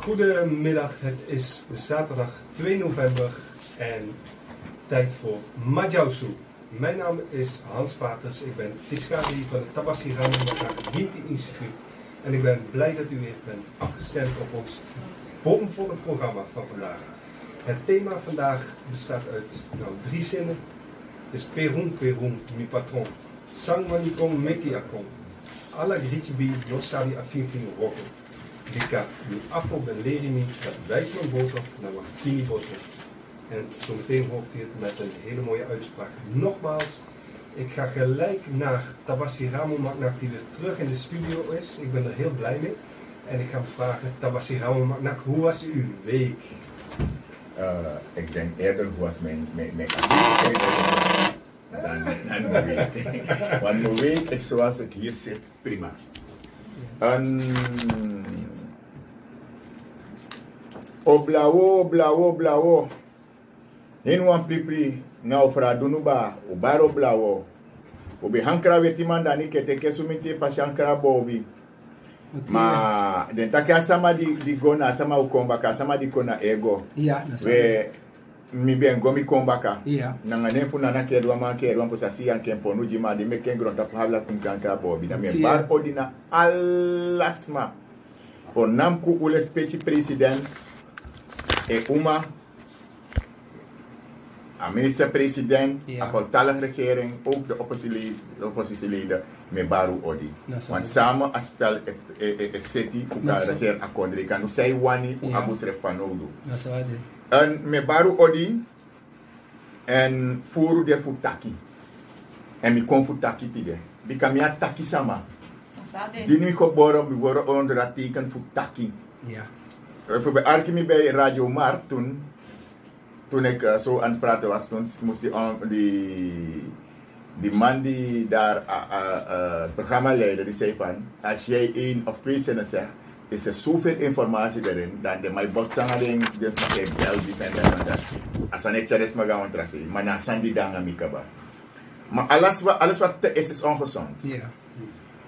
Goedemiddag, het is zaterdag 2 november en tijd voor Majausu. Mijn naam is Hans Paters, ik ben fiscalie van het Tabasiramo Ginti Instituut en ik ben blij dat u weer bent afgestemd op ons bomvolle programma van vandaag. Het thema vandaag bestaat uit 3 zinnen. Het is Perun Perun, mi patron. Sang manikong mekiakong. Alla gritibi yosabi afinfin roko. Dika, mi afo ben lerimi, dat wijst mijn boter naar wat fini boter. En zometeen hoort u het met een hele mooie uitspraak. Nogmaals, ik ga gelijk naar Tabasiramo Magnak die weer terug in de studio is. Ik ben er heel blij mee. En ik ga hem vragen, Tabasiramo Magnak, hoe was uw week? Ik denk eerder hoe was mijn activiteit dan mijn week. Want mijn week is zoals het hier zit, prima. Oblawo. In wan pripri na ofra dunuba, obaro blawo. Obi hankra wetiman dani kete kesumiti pasyankra bobi. Ma den takia sama di gona sama ukombaka sama di kona ego. Yeah, we mi ben gomi kombaka. Yeah. Nangane fu nana kedwa ma kedwa posasi an kempo no jima di meken gronta habla kunkankra bobi na me bar odina alasma. For namku ule specie president e uma a minister-president, a voltallige regering, ook de oppositieleden met Baru Odi. Want samen als spel is city, hoe kan regeren akkoord. Kan nu zij wani, hoe abus refanodu. En met Baru Odi en furu de futaki. En mi kon futaki tide. Bika mi ataki sama. Dini ko boro mi boro onder artikel futaki. Ja. Voor bij Arkimi bij Radio Mar toen ik zo aan het praten was, toen moest die man die daar het programma leidde, die zei van, als jij 1 of 2 zinnen zegt, is er zoveel informatie erin, dat de mijn botsanga ding, dus maar ik bel die zijn daar en dat. Als een etja is maar gaan trassen, maar na sandi danga mikaba. Maar alles wat is ongezond. Ja.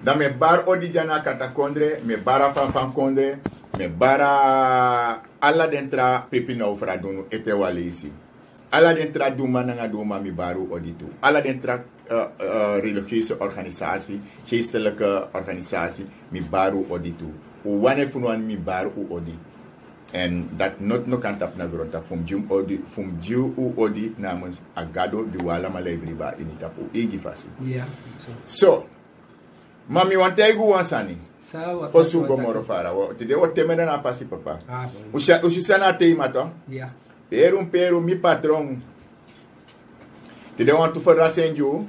Dan met bar odi jana kata kondre, met bara van kondre, met bara alla dentra pepino fra dunu ete walisi. Alla dentra duma nanga duma mi baru oditu. Alla dentra religieuze organisatie, geestelijke organisatie mi baru oditu. Wane funuan mi baru odi. En dat not kan tap na gronta fum jiu odi namens agado di wala malebriba initapu igifasi. Ja. So, mami wantaigu wansani. Sawa. Fosu gomoro fara. Tide o temere na pasi papa. Ah, Usi sana teima to. Ja. Peru mi patron. Tide want to for rasenju.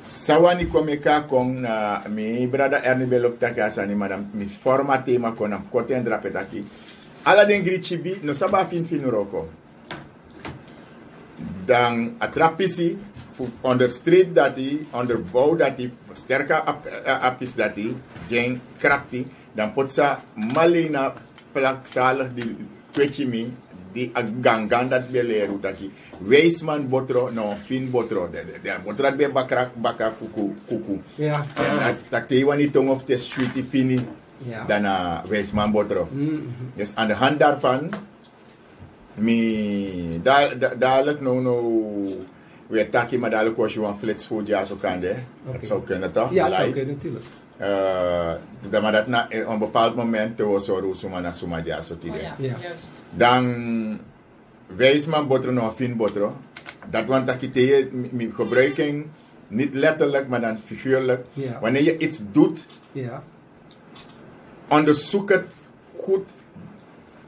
Sawani komeka kong na mi brada Ernie Belop takasani madam mi forma tema kona kote endra petaki. Ala den grichibi no saba fin roko. Dan atrapisi onder streep dati, onder bouw dati, sterke apis dati, jeng krapti, dan potsa malina plaksalig di kwechimi, di gangan dat beleru dati. Weisman botro, no fin botro, de botro be baka kuku. Ja. Tak te wani tong of te sweetie fini, dan weisman botro. Dus aan de hand daarvan, mi dadelijk no we taki maar dadelijk was je een flits voor ja zo kan het zou kunnen toch? Ja, het zou kunnen natuurlijk. Maar dat na op een bepaald moment was zo suma na suma ja zo tide. Ja. Dan wijs man botro nog fin botro. Dat want dat je mi gebruiking niet letterlijk maar dan figuurlijk. Ja. Wanneer je iets doet, onderzoek het goed,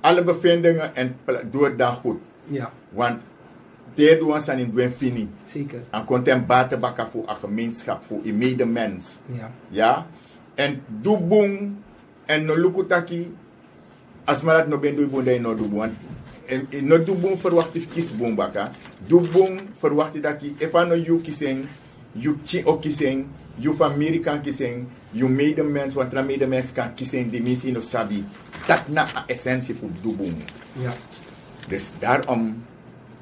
alle bevindingen en doe het dan goed. Ja. Want te doen zijn in doen fini. Zeker. En content baten bakken voor een gemeenschap, voor een medemens. Ja. Ja. En doe boom en no lukutaki. Als maar dat no ben doe boom, dan no doe boom. En no doe boom verwacht ik kies boom bakka. Doe boom verwacht ik dat ik even no you kiezen je chi ook kiezen, je familie kan kiezen, je medemens, wat er medemens kan kiezen, die missie no sabi. Dat na a essentie voor doen. Ja. Dus daarom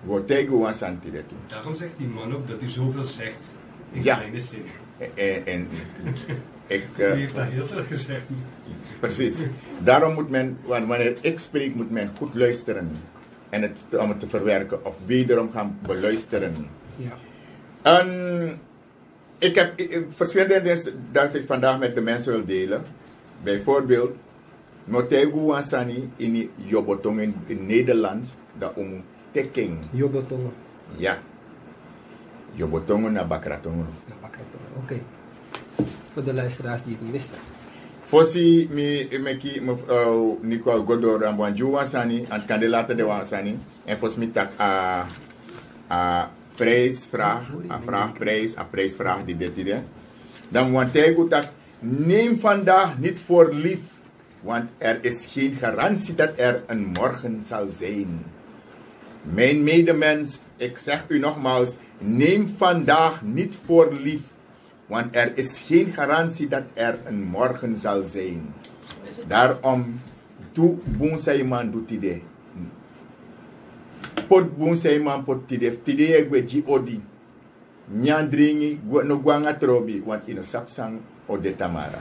wordt hij gewoon santi dat doen. Daarom zegt die man ook dat u zoveel zegt in Ja. kleine zin. En ik... U heeft daar heel veel gezegd. Precies. Daarom moet men, wanneer ik spreek, moet men goed luisteren. En om het te verwerken of wederom gaan beluisteren. Ja. En ik heb verschillende dingen dat ik vandaag met de mensen wil delen. Bijvoorbeeld, Motegu Wansani in Jobotongen in Nederlands, dat tekking. Jobotongen. Ja. Jobotongen naar Bakratongen. Oké. Voor de luisteraars die het niet wisten. Fossi mevrouw Nicole Godor en Wanju Wansani en kandidaat de Wansani. En fos mi tak a prijsvraag, a prijsvraag die dit is. Dan want hij goed dat neem vandaag niet voor lief, want er is geen garantie dat er een morgen zal zijn. Mijn medemens, ik zeg u nogmaals, neem vandaag niet voor lief, want er is geen garantie dat er een morgen zal zijn. Daarom, doe boensaiman doet idee. Pot boensaiman pot idee. Tidee ik weet je odi. Nyandringi, no guanga trobi, want in een sapsang o de Tamara.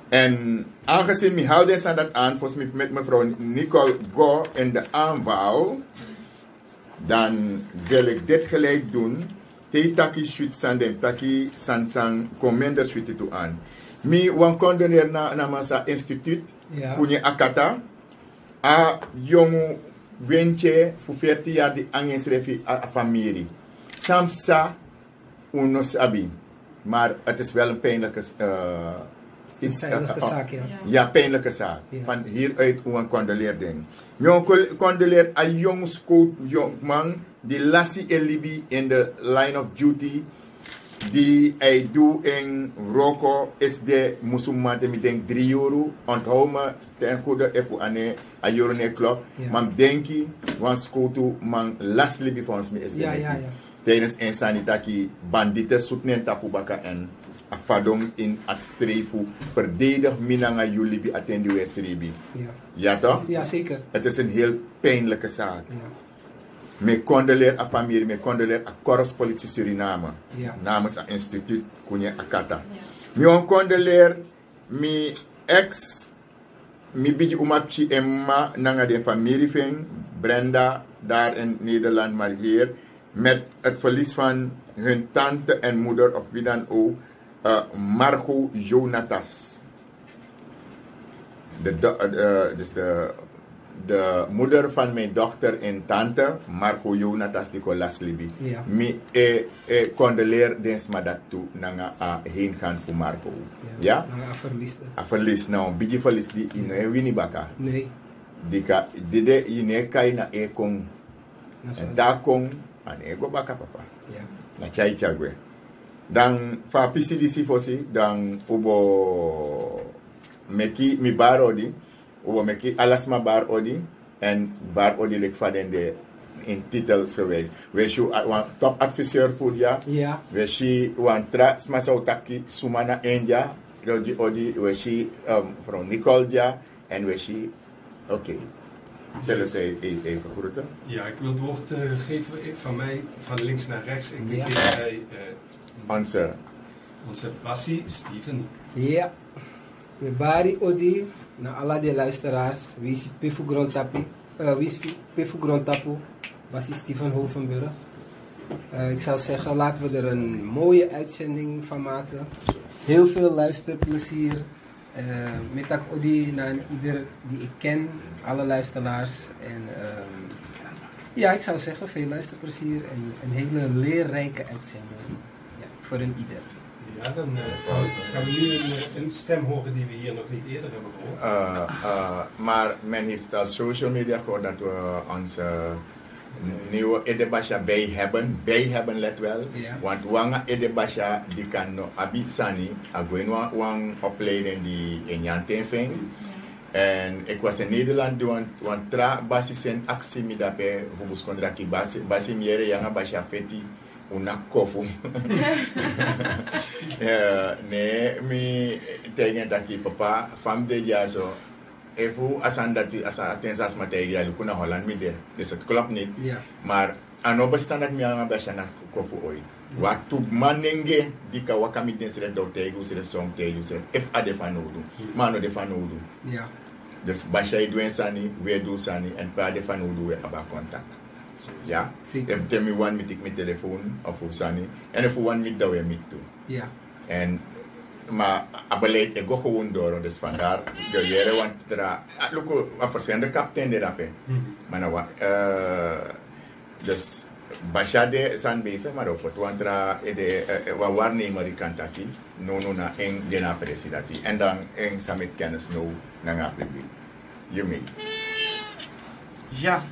En aangezien we houden aan dat aan, volgens mij met mevrouw Nicole Go in de aanval, dan wil ik dit gelijk doen. Te taki shoot sandem, taki sansang commander shoot toe aan. Mi wan condoneer na masa instituut, kunye akata, a jongu wentje voor 40 jaar die aangesreven a familie. Samsa unos abi, maar het is wel een pijnlijke zaak, ja. Ja, pijnlijke zaak. Ja. Van hieruit hoe een condoleer ding. Jong condoleer een jong man die lassie in Libië in de line of duty die hij doet in Roko is de musulman die denk 3 euro onthoud me ten goede even aan een euro ne klop. Man denk je, want skoto man las Libië van ons is de tijdens een sanitaki bandieten zoeken tapu baka en afadong in astrefu verdedig minanga jullie attendi wesribi. Ja toch? Ja, zeker. Het is een heel pijnlijke zaak. Ja. Me condoleer a familie, me condoleer a Korps Politie Suriname. Ja. Namens het instituut Kunye Akata. Me condoleer mi ex, mi biji umapchi Emma nanga de familie ving, Brenda daar in Nederland, maar hier, met het verlies van hun tante en moeder of wie dan ook, Margot Jonatas. Dus de moeder van mijn dochter en tante, Margot Jonatas, die kolas libi. Ja. Mi condoleer dens maar dat toe nanga heen gaan voor Margot. Ja? Nanga verlies. Verlies nou, biji verlies die in wini baka. Nee. Dika dide ine kai na ekong. En daar kong aan ego baka papa. Ja. Na chai chagwe. Dan fa PCDC fosi dan ubo meki mi bar odi ubo meki alasma bar odi en bar odi lek faden de in titel geweest. We show one top adviseur voor ja. Ja. We shi one tra smasa utaki sumana enja odi we shi from Nicole ja en we shi oké. Zullen ze even groeten? Ja, ik wil het woord geven van mij van links naar rechts. Ik begin bij onze passie, Steven. Ja, we bari odi na alla de luisteraars. Wie is Pifu Grondtapu? Wie is Pifu Grondtapu? Was is Steven Hovenburg? Ik zou zeggen, laten we er een mooie uitzending van maken. Heel veel luisterplezier. Met dat odi naar ieder die ik ken, alle luisteraars. En ja, ik zou zeggen, veel luisterplezier en een hele leerrijke uitzending. Ja, voor een ieder. Ja, dan gaan we nu een stem horen die we hier nog niet eerder hebben gehoord. Maar men heeft al social media gehoord dat we onze nieuwe Edebasha bij hebben, let wel. Ja. Want wanga Edebasha die kan no abitsani, agwen wang opleiding die in Janten ving. En ik was in Nederland doen, want tra basis en actie mi dape hubus kondraki basi miere yanga basha feti una kofu. Nee, mi tegen dat ki papa, fam de jaso. Even asandati atensas materiaal kuna Holland midden. Dus het klopt niet. Ja. Maar ano bestaan dat mi aan dat na kofu oi. Wat tu manenge dika wakami den sere do tegen sere som tegen sere if ade fanodu. Mano de fanodu. Ja. Dus bashay doen sani, we do sani en pa de fanodu we aba contact. Ja. Zeker. If me one met ik met telefoon of sani en if one met dat we met toe. Ja. En maar abeleid ik go gewoon door dus vandaar de jaren want er look wat verschillende kapitein de rapen. Maar nou dus Bashade zijn bezig maar op het want er wat waarnemer die kant aki no na en de na presidenti en dan en samen kennis nou na ngapi je mee. Ja.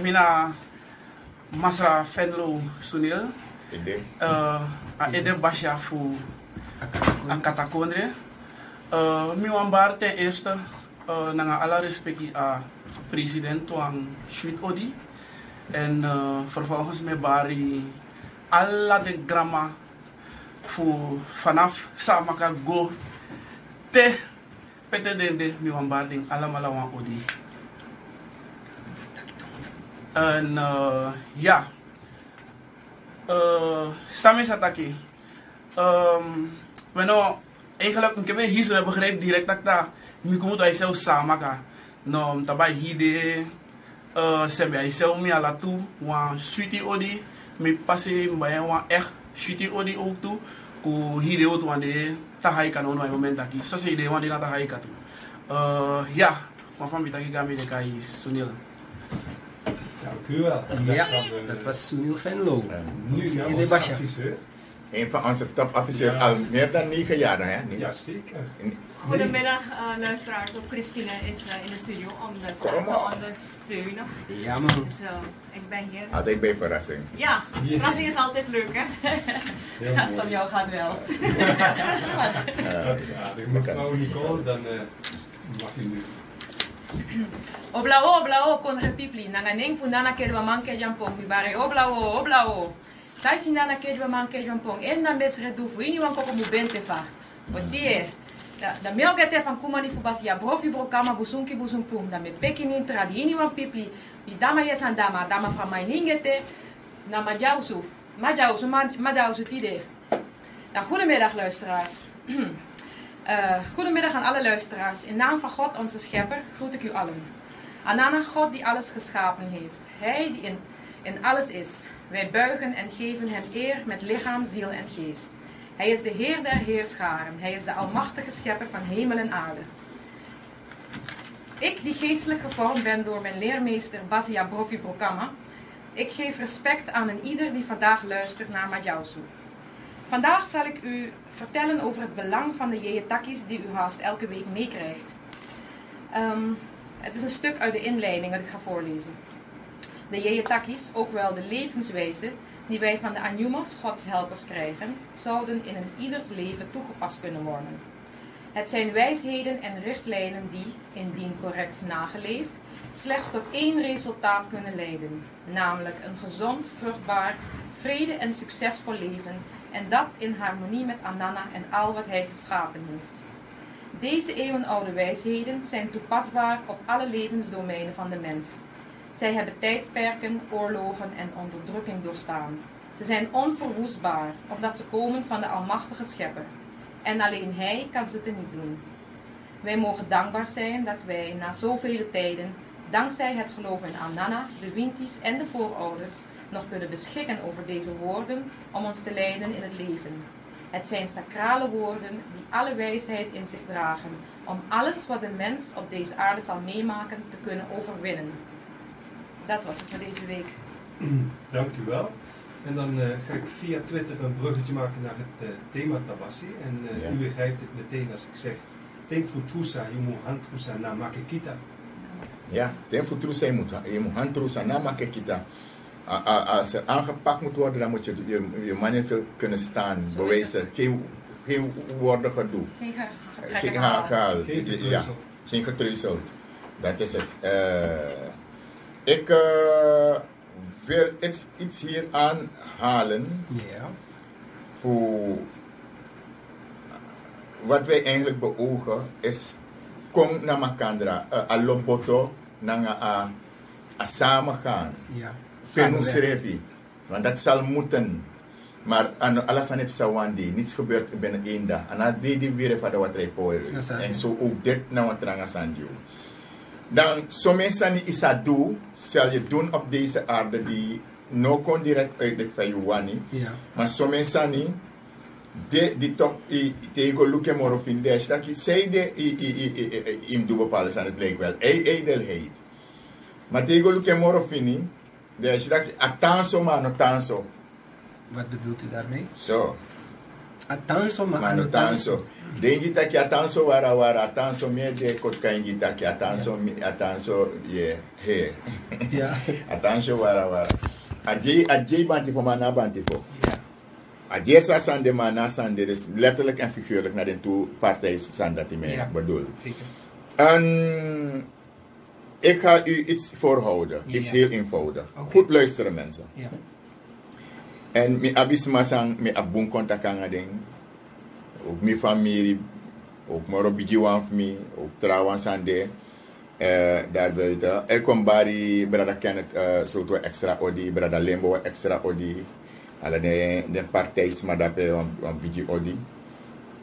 Mina Masra Fenlo Sunil. Ede Basha fu Akatakondre. Mi wambar ten eerste nanga alle respecti a president Tuang Shuit Odi. En vervolgens me bari alla de grama fu vanaf Samaka go te pete dende mi wambar ding alla malawan Odi. En ja. Sami Sataki. Bueno, eigenlijk ik heb hier begreep direct dat daar mi komt uit zelf samen no tabai hide sembe ai zelf mi ala tu wan sweetie odi mi passe mbaya wan echt sweetie odi ook tu ku hide ook wan de tahai kan ono moment aki so se de wan de na tahai katu ja maar van bitaki game de kai Sunil. Dank u wel. Ja, dat was Sunil Venlo. Nu naar in de onze Basha. adviseur. Een van onze topadviseurs Ja. al meer dan 9 jaar hè? Ja, zeker. Goedemiddag luisteraars, ook Christine is in de studio om de zaak te ondersteunen. Ja, man. Dus ik ben hier. Altijd bij verrassing. Ja, verrassing is altijd leuk hè? Als het om jou gaat wel. Dat is aardig. Mevrouw Nicole, dan mag u nu. Oblao, konre pipli. Nanganeng fundana kedwa manke jampong. Bibare oblao. Sai sinana kedwa manke jampong. En dan besre dufu. Ini wan koko mubente fa. Otie. Da meu gete van kumani fubasi ya brofi brokama busunki busumpum. Da me pekin intra di ini wan pipli. Di dama yesan dama van mijn ingete. Na majausu tide. Ja, goedemiddag luisteraars. Goedemiddag aan alle luisteraars. In naam van God, onze schepper, groet ik u allen. Anana, God die alles geschapen heeft. Hij die in alles is. Wij buigen en geven hem eer met lichaam, ziel en geest. Hij is de Heer der heerscharen. Hij is de almachtige schepper van hemel en aarde. Ik, die geestelijk gevormd ben door mijn leermeester Basia Brofi Brokama, ik geef respect aan een ieder die vandaag luistert naar Majausu. Vandaag zal ik u vertellen over het belang van de jeetakis die u haast elke week meekrijgt. Het is een stuk uit de inleiding dat ik ga voorlezen. De jeetakis, ook wel de levenswijze die wij van de Anyumas, Gods helpers, krijgen, zouden in een ieders leven toegepast kunnen worden. Het zijn wijsheden en richtlijnen die, indien correct nageleefd, slechts tot één resultaat kunnen leiden, namelijk een gezond, vruchtbaar, vrede en succesvol leven, en dat in harmonie met Anana en al wat hij geschapen heeft. Deze eeuwenoude wijsheden zijn toepasbaar op alle levensdomeinen van de mens. Zij hebben tijdsperken, oorlogen en onderdrukking doorstaan. Ze zijn onverwoestbaar, omdat ze komen van de almachtige schepper. En alleen hij kan ze teniet doen. Wij mogen dankbaar zijn dat wij na zoveel tijden, dankzij het geloof in Anana, de Wintis en de voorouders, nog kunnen beschikken over deze woorden om ons te leiden in het leven. Het zijn sacrale woorden die alle wijsheid in zich dragen, om alles wat de mens op deze aarde zal meemaken te kunnen overwinnen. Dat was het voor deze week. Dank u wel. En dan ga ik via Twitter een bruggetje maken naar het thema Tabassi. En u begrijpt het meteen als ik zeg, Denk Futrusa, je moet handrusa na makekita. Ja, Denk Futrusa, je moet handrusa na makekita. Als er aangepakt moet worden, dan moet je je manier kunnen staan, bewijzen. Geen woorden gedoe. Geen gehaal. Geen getreuzel. Dat is het. Ik wil iets hier aanhalen Ja. voor wat wij eigenlijk beogen is kom naar Makandra, aloboto naar samen gaan. Ja. Fenusrevi, want dat zal moeten. Maar alles aan het sawandi, niets gebeurt binnen één dag. En dan deed hij weer even wat repoeren. En zo ook dit nou een tranga sanjo. Dan, sommige is dat doen, zal je doen op deze aarde die no kon direct uitleg van je wani. Ja. Maar sommige die toch tegen lukken moro vinden, dat je zei de in doe bepaalde aan het blijkt wel. Edelheid. Maar tegen lukken moro vinden, dat je dat atanso maar notanso. Wat bedoelt u daarmee? Zo. Atanso maar Manotanso. Dengi taki atanso wara atanso me de kot kangi taki atanso ye he. Ja. Atanso wara. Ajay bantifo mana bantifo. Ja. Ajay sa sande mana sande dus letterlijk en figuurlijk naar de twee partijen zijn dat die mij bedoel. Zeker. En ik ga u iets voorhouden. Ja. Iets heel eenvoudig. Okay. Goed luisteren mensen. Ja. En mi abisma sang mi abun kontak aan ding. Ook mijn familie, ook moro bijiwan van mij, ook trouwens aan de daarbuiten. Ik kom bari brada Kenneth soort extra odi, brada Lembo extra odi. Alle de partij smadape aan biji odi.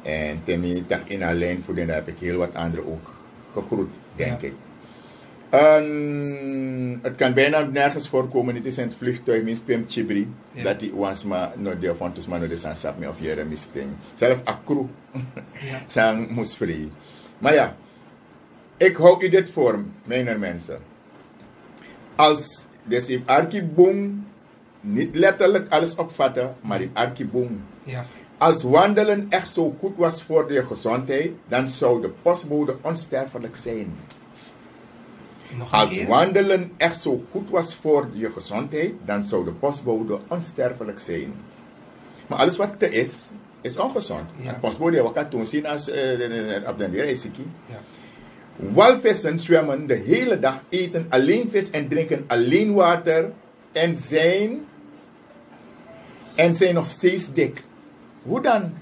En temi tak in alleen voor den heb ik heel wat andere ook gegroet, denk ik. Het kan bijna nergens voorkomen, het is in het vliegtuig, min spem chibri, dat hij once maar no de van tus mano de sansap me of jere misting. Zelf akru, sang moest vrij. Maar ja, ik hou u dit voor, mijn mensen. Als, dus in arkiboom, niet letterlijk alles opvatten, maar in arkiboom. Ja. Als wandelen echt zo goed was voor je gezondheid, dan zou de postbode onsterfelijk zijn. Als wandelen echt zo goed was voor je gezondheid, dan zou de postbode onsterfelijk zijn. Maar alles wat er is ongezond. Ja. De postbode wat kan toen zien als op de reisiki. Ja. Walvissen zwemmen de hele dag, eten alleen vis en drinken alleen water en zijn nog steeds dik. Hoe dan?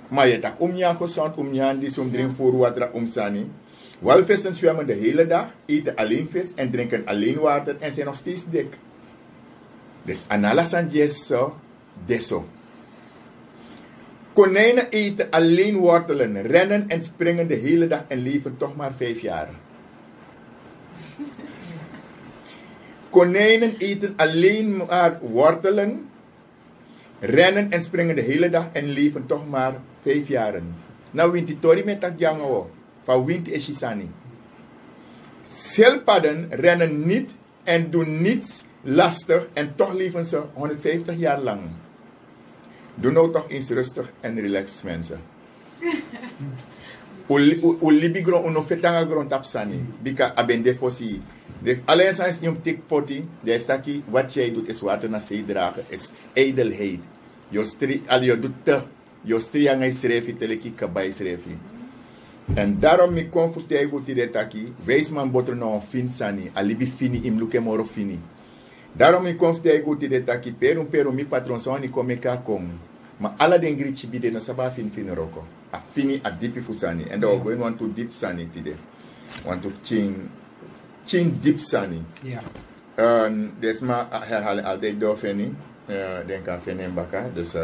Maar je tak gezond, die zo'n drink voor water omsani. Walvissen zwemmen de hele dag, eten alleen vis en drinken alleen water en zijn nog steeds dik. Dus analasan jesso, deso. Konijnen eten alleen wortelen, rennen en springen de hele dag en leven toch maar 5 jaar. Konijnen eten alleen maar wortelen, rennen en springen de hele dag en leven toch maar 5 jaren. Nou, winti tori met dat jango. Van winti eshisani. Schildpadden rennen niet en doen niets lastig en toch leven ze 150 jaar lang. Doe nou toch eens rustig en relaxed, mensen. O libigron uno fetanga gron tapsani. Bika abende fosi. Alleen sans je tik poti, de staki wat jij doet is water naar zee dragen, is ijdelheid. Je doet te. Je stri aan schreef teleki kabay schrefi. En daarom me comforteer goed dit taki. Wees man boter no fin sani, alibi fini im luke moro fini. Daarom me comforteer goed dit taki. Pero mi patron soni come ka kong. Maar alle den grichi bide no saba fin roko. A fini a dipi fusani. En dan going want to dip sani tide. Want to chin dip sani. Ja. Dus maar herhalen altijd door fini. Denk aan fini baka. Dus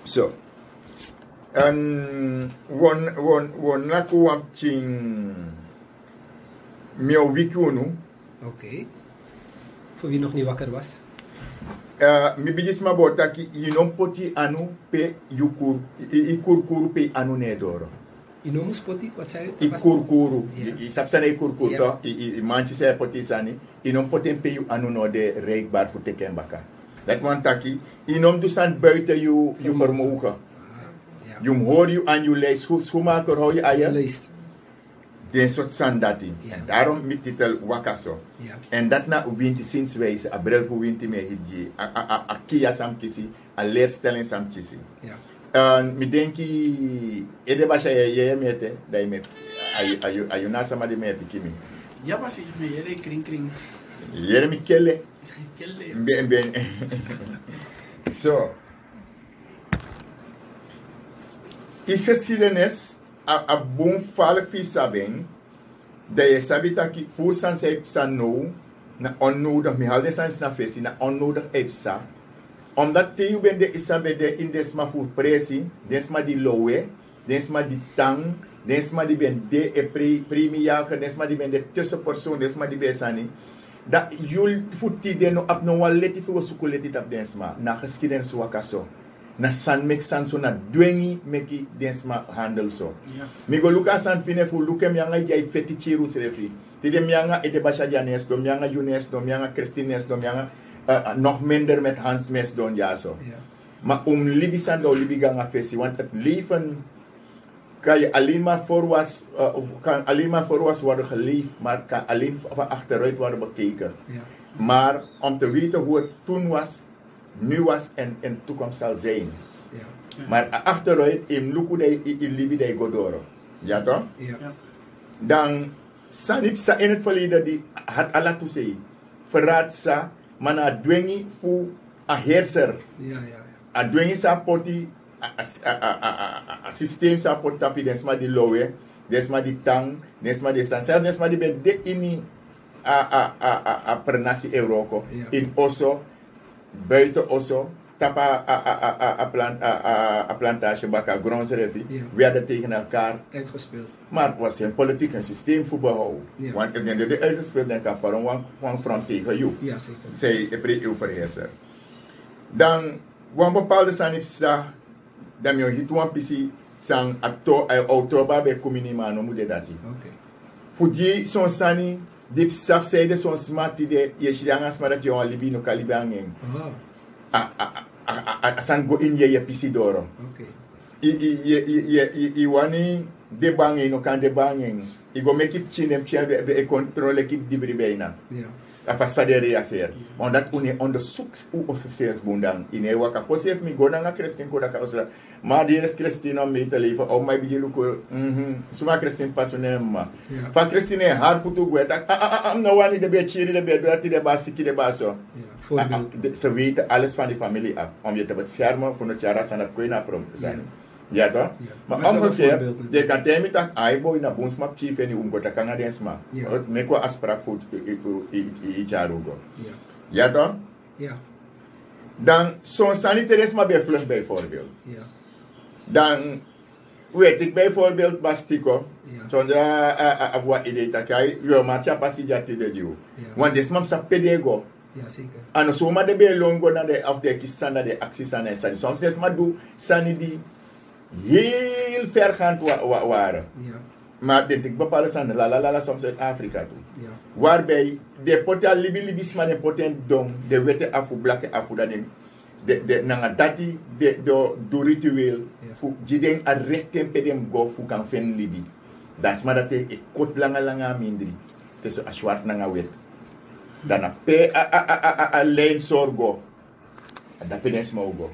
zo. En won naku wap chin mio wiki unu. Oké. Voor wie nog niet wakker was. Mi bijis ma botaki inom poti anu pe yukur ikurkuru pe anu nedoro. Inomus poti, wat zei u? Ikurkuru. Ja. Sapsana ikurkuru Ja. to. Manchi se poti sani. Inom poten pe yu anu no de reikbaar voor teken baka. Dat want taki. Inom dusan buiten je vermogen. Ja. Je hoor je aan je lijst. Schoenmaker hou je aan je. Leest. Den soort sandati. Ja. En daarom met titel Wakaso. Ja. En dat na winti sinds wijze. A brel voor winti me hidje. A kia sam kisi. A leerstelling sam kisi. Ja. En mi denki. Ede basha ye mete. Dai me. Ayu nasa ma de me pikimi. Ja, pas ik me jere kring. Jeremy Kelle. Kelle. Ben. Zo. Die geschiedenis, a boom valk fi sabing, dat je sabi dat ik voor san zei san no, na onnodig, mi halde san na fesi, na onnodig epsa. Omdat te ben de isabe de in desma voor presi, desma di lowe, desma di tang, desma di ben de e primi jaker, desma di ben de tussenpersoon, desma di besani. Dat jul futi de no ap no waleti fi wasukuleti tap desma, na geschiedenis wakaso. Na san mek san so na dwengi meki desma handle so. Ja. Mi go luka san fine fu luke mianga jai feti chiru serefi. Tide mianga ete basha janes do mianga Younes do mianga Christines do mianga nog minder met Hans Mes don ja so. Ja. Maar libi san do libi ganga fesi want het leven kan je alleen maar voorwaarts worden geleefd, maar kan alleen van achteruit worden bekeken. Ja. Maar om te weten hoe het toen was, nu was en in de toekomst zal zijn. Ja. Maar achteruit in luku de in libi de godoro. Ja toch? Ja. Ja. Dan sanip sa in het verleden die had Allah to say. Verraad sa, maar na dwengi fu a heerser. Ja. A dwengi sa poti a systeem sa pot tapi desma di lowe, desma di tang, desma di sansel, desma di ben de ini a pernasi Euroko. Ja. In oso, buiten oso, tapa a plantage baka grondserefi. Ja. We hadden tegen elkaar. Uitgespeeld. Maar het was een politiek en systeem voor behouden. Ja. Want ik denk dat de uitgespeeld denk ik voor een front tegen jou. Ja, zeker. Zij de pre-EU-verheerser. Dan, een bepaalde sanipsa, dan je het een pisi, sang oktober bij Kuminimano moet dat. Oké. Fuji son sani, dip sap zijde son smart de je shirangas maar dat je een libino kalibangeng. Oh, San go in je pisi doro. oké. I wani de banging no kan de banging. I go make it chinem be controle kip dibri beina. Ja. Afas fadere affair. Omdat une onderzoeks u officiers bundang ine waka posef mi go na Christine ko da ka osra. Maar die is Christine om mee te leven. Oh my bijilu ko. Suma Christine passionema. Ja. Fa Christine haar futu go tak. Am no wani de be chiri de be doati de basiki de baso. Ja. Voorbeeld. Ze weten alles van die familie af. Om je te beschermen voor het jaar zijn dat kun je naar prom zijn. Ja toch? Ja. Maar Maar is dat een omgekeerd, voorbeeld? je kan tegen dat aibo in een boensmap chief en je omgota kan naar densma. Ja. Het meko afspraak voor het jaar ook. Ja. Ja toch? Ja. Dan zo'n sanitarisme bij vlucht bijvoorbeeld. Ja. Dan weet ik bijvoorbeeld Bastico. Ja. Zonder wat idee dat jij je matcha passie jati de jou. Ja. Want desmam sa pedego. Ja, zeker. En zomaar de bij longo naar de af de kisten naar de acties aan en soms desma doe sani die heel vergaand waren. Ja. Maar dit ik bepaalde zijn la soms uit Afrika toe. Ja. Waarbij de poten libis maar de poten dom de wette afu blakke afu dat de nanga dati de do ritueel Ja. fu jiden a rechten pedem go fu kan fen libi. Dat is maar dat ik kot langa mindri. Dus a zwart nanga wet. Dan a pe a lijn sorgo. Dat pedens mogo.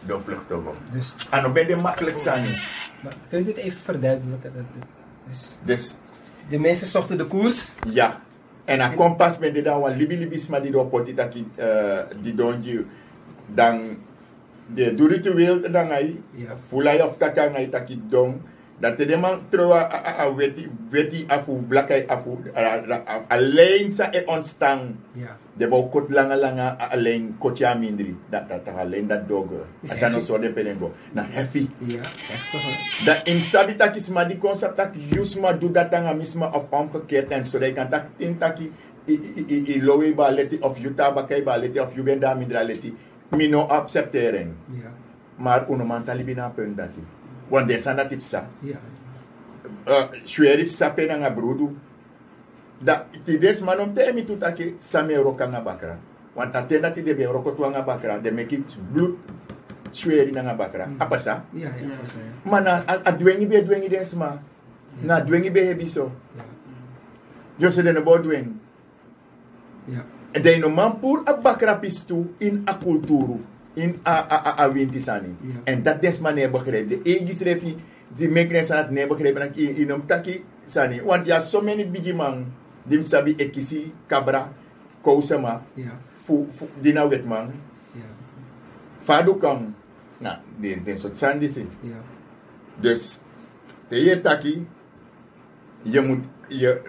Do vluchtogo. Dus, En dan ben je makkelijk zijn. maar kun je dit even verduidelijken? Dus De mensen zochten de koers. ja. En a kompas ben je dan een libis maar die do potita ki die donji dan de do ritueel dan ai Ja. fulai of kaka ngai taki dong dat de man troa a weti afu blakai afu alleen sa e onstang Ja. de bau kot langa alleen kotja mindri dat alleen dat dog Is asano heavy. so de penengo na heavy. Ja, zeg toch wel. Dat in sabita kisma di concept tak yusma do datanga misma of omgekeerd en so they kan tak tintaki i lowe ba leti of yuta bakai ba leti of yubenda mindra leti mino accepteren. Ja. Maar uno mantali bina pen dati. Want de sana tipsa. Ja. Shwerip sape nga brudu. Da ti des manom te mi tutaki same roka nga bakra. Want atenda ti de be roko tu nga bakra de make it blood shweri nga bakra. Apa sa? Ja, ja, pas ja. Mana adwengi be dwengi desma. Na dwengi be hebiso. Ja. Jo se de no bo dwengi. Ja. De no man pur a bakra pistu in a kulturu. In a wintisani. Ja. En dat desma ne begreep. De egis refi die mekren sanat ne begreep. En in om taki sani. Want ja, so many bigi man. dim sabi ekisi kabra kousama Ja. fu dina wetman Ja. fadu kan na den soort sandisi. Ja. Dus de je taki je moet je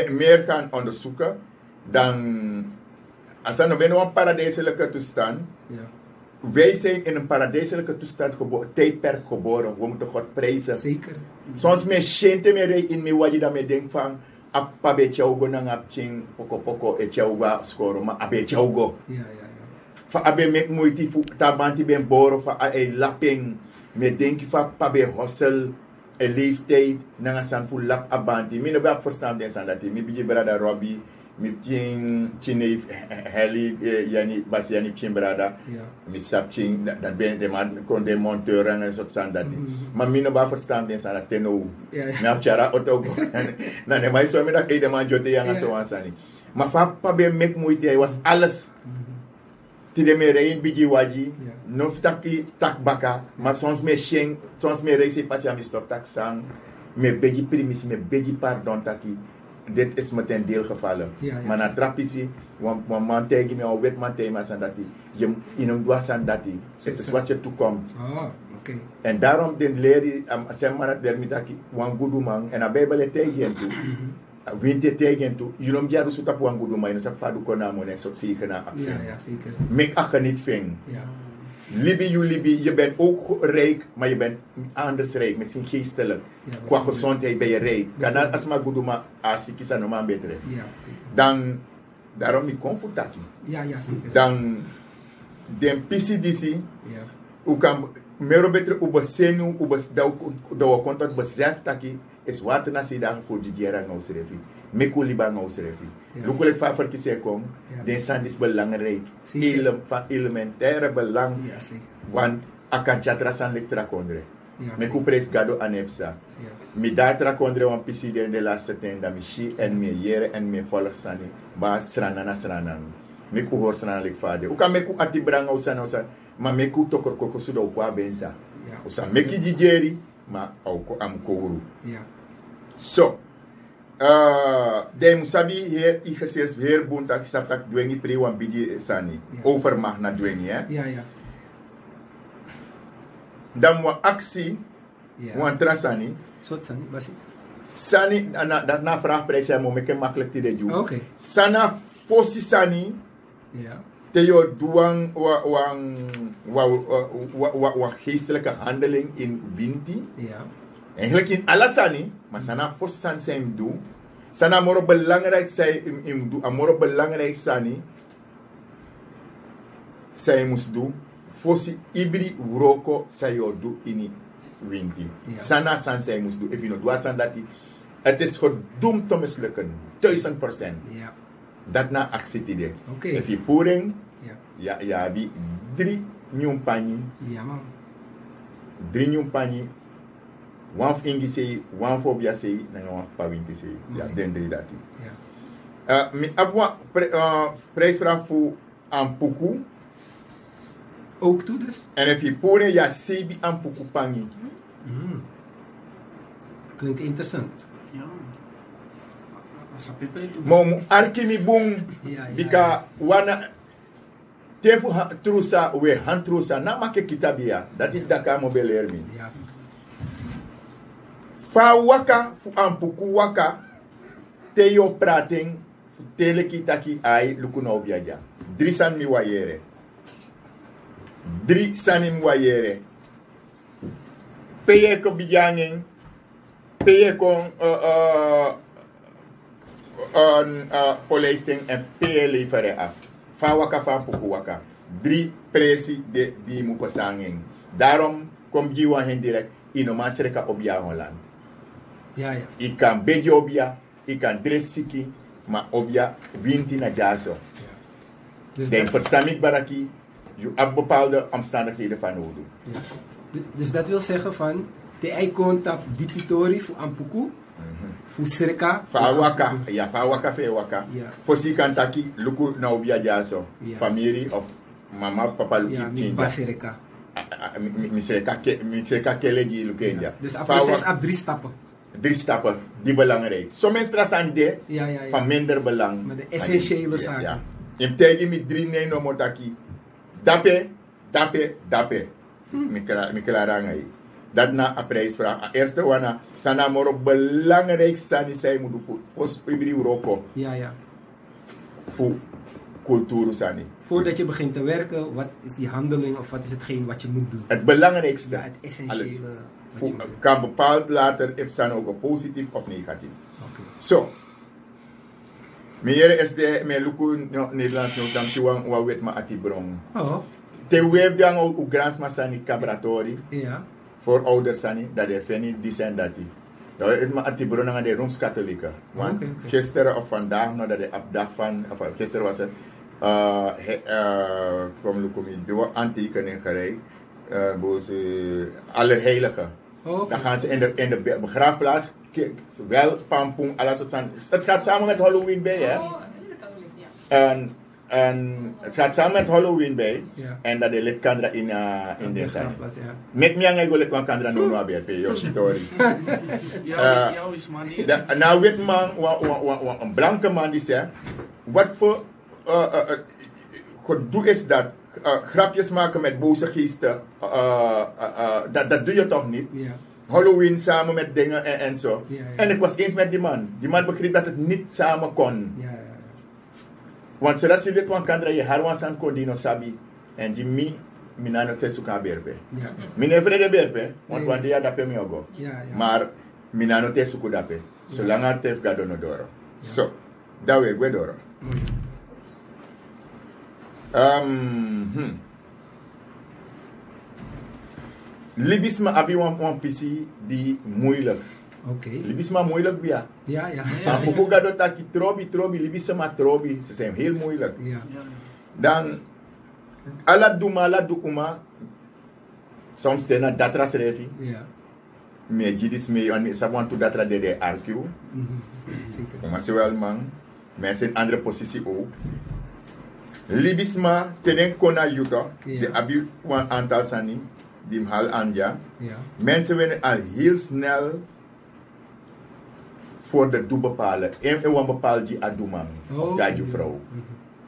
meer gaan onderzoeken dan als er nog een paradijselijke toestand. Ja. Wij zijn in een paradijselijke toestand tijdperk geboren. We moeten God prijzen. Zeker. Soms me shente me rei in me waji dat me denk van appa be chaugo nang apching poko e chauga skoro ma abe chaugo. Ja, ja, ja. Fa abe mek moeite fu tabanti ben boro fa a lapping me denk fa pabe hustle e leeftijd nanga san fu lap abanti. Mi no ba verstaan den san dat mi biji brada Robbie mi ping chine heli yani bas yani ping brada. Ja. Mi sap ching dat ben de man kon de monteur en soort san dat. Maar mi no ba verstaan den san dat no. Ja, ja. Na chara auto go. Na ne mai so mi da de man jote yang so ansani. Maar fa pabe mek moeite hij was alles. Ti de me rein biji waji. Ja. No taki tak baka. Maar soms me sheng, soms me reis pas ya mi stop tak sang. Me beji primis, me beji pardon taki. Dit is me ten deel gevallen. Ja, ja, Maar na zeker. trapisi, wan man tegi me al wet man tegi maar sandati. Je in een dwa sandati. Het is wat je toekomt. Oh, oké. En daarom den leer je, zeg maar dat dermitaki, wan goede man. En a bijbel tegi en toe. Winte tegi en toe. Je noemt jaren zoet op wan goede man. En dan vadu konamo en zo zie je na. Ja, ja, zeker. Mek achter niet ving. Ja. Libi, je bent ook rijk, maar je bent anders rijk. Misschien geestelijk. Ja, Qua gezondheid ben je rijk. Kan als maar goed maar als ik is aan normaal beter. Ja, zeker. Dan, daarom ik comfort Ja, ja, zeker. Dan, den PCDC, Ja. u kan meer beter uba senu, uba dat contact besef taki, is wat na si dan voor die jaren nou schrijven. Meku liba nou schrijven. Ja. Lukelijk van verkiezen kom, Ja. den sand is belangrijk. Zeker. Van elementaire belang. Ja, zeker. Want akan chatra san lektra kondre. Ja, Me zeker. ku pres gado anepsa. Ja. Mi datra kondre wan pisi de laatste tenda mi shi en mi yere en mi volg sani. Ba srana na srana. Me ku hor srana lek fade. Uka me ku ati branga usana usa. Ma me ku tokor koko suda ukwa benza. Ja. Usa me ki jijeri. Ma au ko am kouru. Ja. So. De musabi hier i geses weer bunta ki saptak dwengi pre wan biji sani. Ja. Overmag na dwengi hè. Ja, ja. Dan wa aksi Ja. wan trasani. Soort van, Basi. Sani, dat na vraag prijs mo meke makkelijk te deju. Oké. Sana fosi sani Ja. te yo duang wa geestelijke handeling in winti. Ja. Eigenlijk in alle sani, maar sana fosi san zijn doen. Sana moro belangrijk zijn in doen, amoro belangrijk sani. Zij moest doen. Fosi ibri uroko zij yo do in winti. Ja. Sana san zij moest doen. If you know, dwa san dati. Het is gedoemd te mislukken. 1000%. Ja. Dat na actie. Oké. If je poering, Ja. ja, bi 3 nieuw pani, Ja, man. 3 nieuw pani, 1 ingi sei, 1 fobia sei, en 1 pawinti sei. Ja, Oké. den 3 dati. Ja. Mi abwa prijsvraag voor aan puku. Ook toe dus? En if je poering, ja, sebi aan puku pangi. Mm. Klinkt interessant. Ja. Asa peper itu. Mo arkimi bung, Ja, ja, bika ja. wana tefu trusa, we han trusa, na make kitabia. Dat is daka mo belermi. Ja. Fa waka fu ampuku waka te yo prating fu tele kitaki ai lukuna obiaja. 3 san mi wayere. 3 san mi wayere. Peye ko bijangeng. Peye ko policing en peye leveren af. Fa waka fa ampuku waka. 3 presi de di mu pasangeng. Daarom kom jiwa hen direct inoman sereka obia Holland. Ja, ja. Ik kan beetje obia, ik kan dressiki, maar obia winti na jaso. Dus Den dat, versamik baraki, je hebt bepaalde omstandigheden van nodig. ja. Dus dat wil zeggen van, de icon tap dipitori voor ampuku, voor circa. Fa waka, ja, fa waka fe waka. Ja. Fosi kan taki, luku na obia jaso. Ja. Familie of mama, papa, luki Ja, mi kinja. basirika. Mi seka keleji lukenja. Dus een proces op 3 stappen. 3 stappen die belangrijk. Sommige strassen Ja. van minder belang. Maar de essentiële zaken. Ja. In tegen met 3 nee no motaki. Dape. Mikelarangai. Dat na een prijsvraag. Eerste wana, sana moro belangrijk sani zij moet fos ibri roko. Ja. Voor cultuur sani. Voordat je begint te werken, wat is die handeling of wat is hetgeen wat je moet doen? Het belangrijkste. Ja, het essentiële. Wat je moet doen. Kan bepaald later of zijn ook positief of negatief. Oké. Zo. Meer is de mijn luku Nederlands nog dan je wat weet maar ati bron. Oh, Te web dan ook grandma sani cabratori ja. voor ouders sani dat de feni die zijn dat die. Dat is maar ati bron aan de Rooms-Katholieken. Want Oké. gisteren of vandaag nou dat de op dag van of gisteren was het from luku de antieken gerei boos allerheiligen. Oh, Dan gaan ze in de begraafplaats wel pampoen, alles soort van. Het gaat samen met Halloween bij, hè? Oh, dat is de katholiek, ja. En het gaat samen met Halloween bij. Ja. En dat de lid kan er in de deze zijn. begraafplaats, ja. Met mij ga ik wel kan er nog wel bij, jouw story. Ja, is manier. Nou weet man, een blanke man die zegt, wat voor gedoe is dat? Grapjes maken met boze geesten, dat doe je toch niet? Ja. Halloween samen met dingen en zo. Ja. En ik was eens met die man. Die man begreep dat het niet samen kon. Ja. Want zodat je dit van kan je haar was aan kodino sabi. En die minano tesuka berpe. Ja. Mine vrede berpe, want Nee. wanneer dape mi ogo. Ja. Maar minano tesuku dape. Zolang het heeft gadonodoro. Zo, dat we gedoro. Mooi. Libisme abi wan pisi die moeilijk. Oké. Libisme moeilijk bia. Ja. Maar popo gado taki trobi, libisme ma trobi. Ze zijn heel moeilijk. Ja. Dan, ala dukuma, soms tena datra srefi, Ja. me jidis me on me sabwan tu datra de arkiu, Zeker. maar ze wel man, mensen in andere positie ook. Libisma tenen kona yuto, Ja. de abi wan aantal sani, die hal anja. Ja. Mensen willen al heel snel voor de doel bepalen. En wan bepaal die aduman, Oh, dat je vrouw.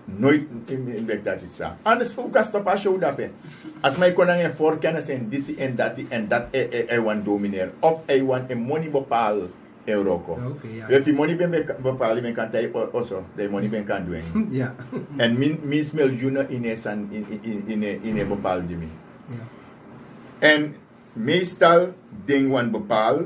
Nooit in weg dat is zo. Anders ook als papa show dat hè. Als mij kon een voorkennis en dit en dat want domineren. Of want een money bepaal Euroko. Oké, ja. If je money ben bepaal, ben kan hij also. De money ben kan doen. Ja. En min miljoenen in een bepaald ding. Ja. En meestal ding wan bepaal.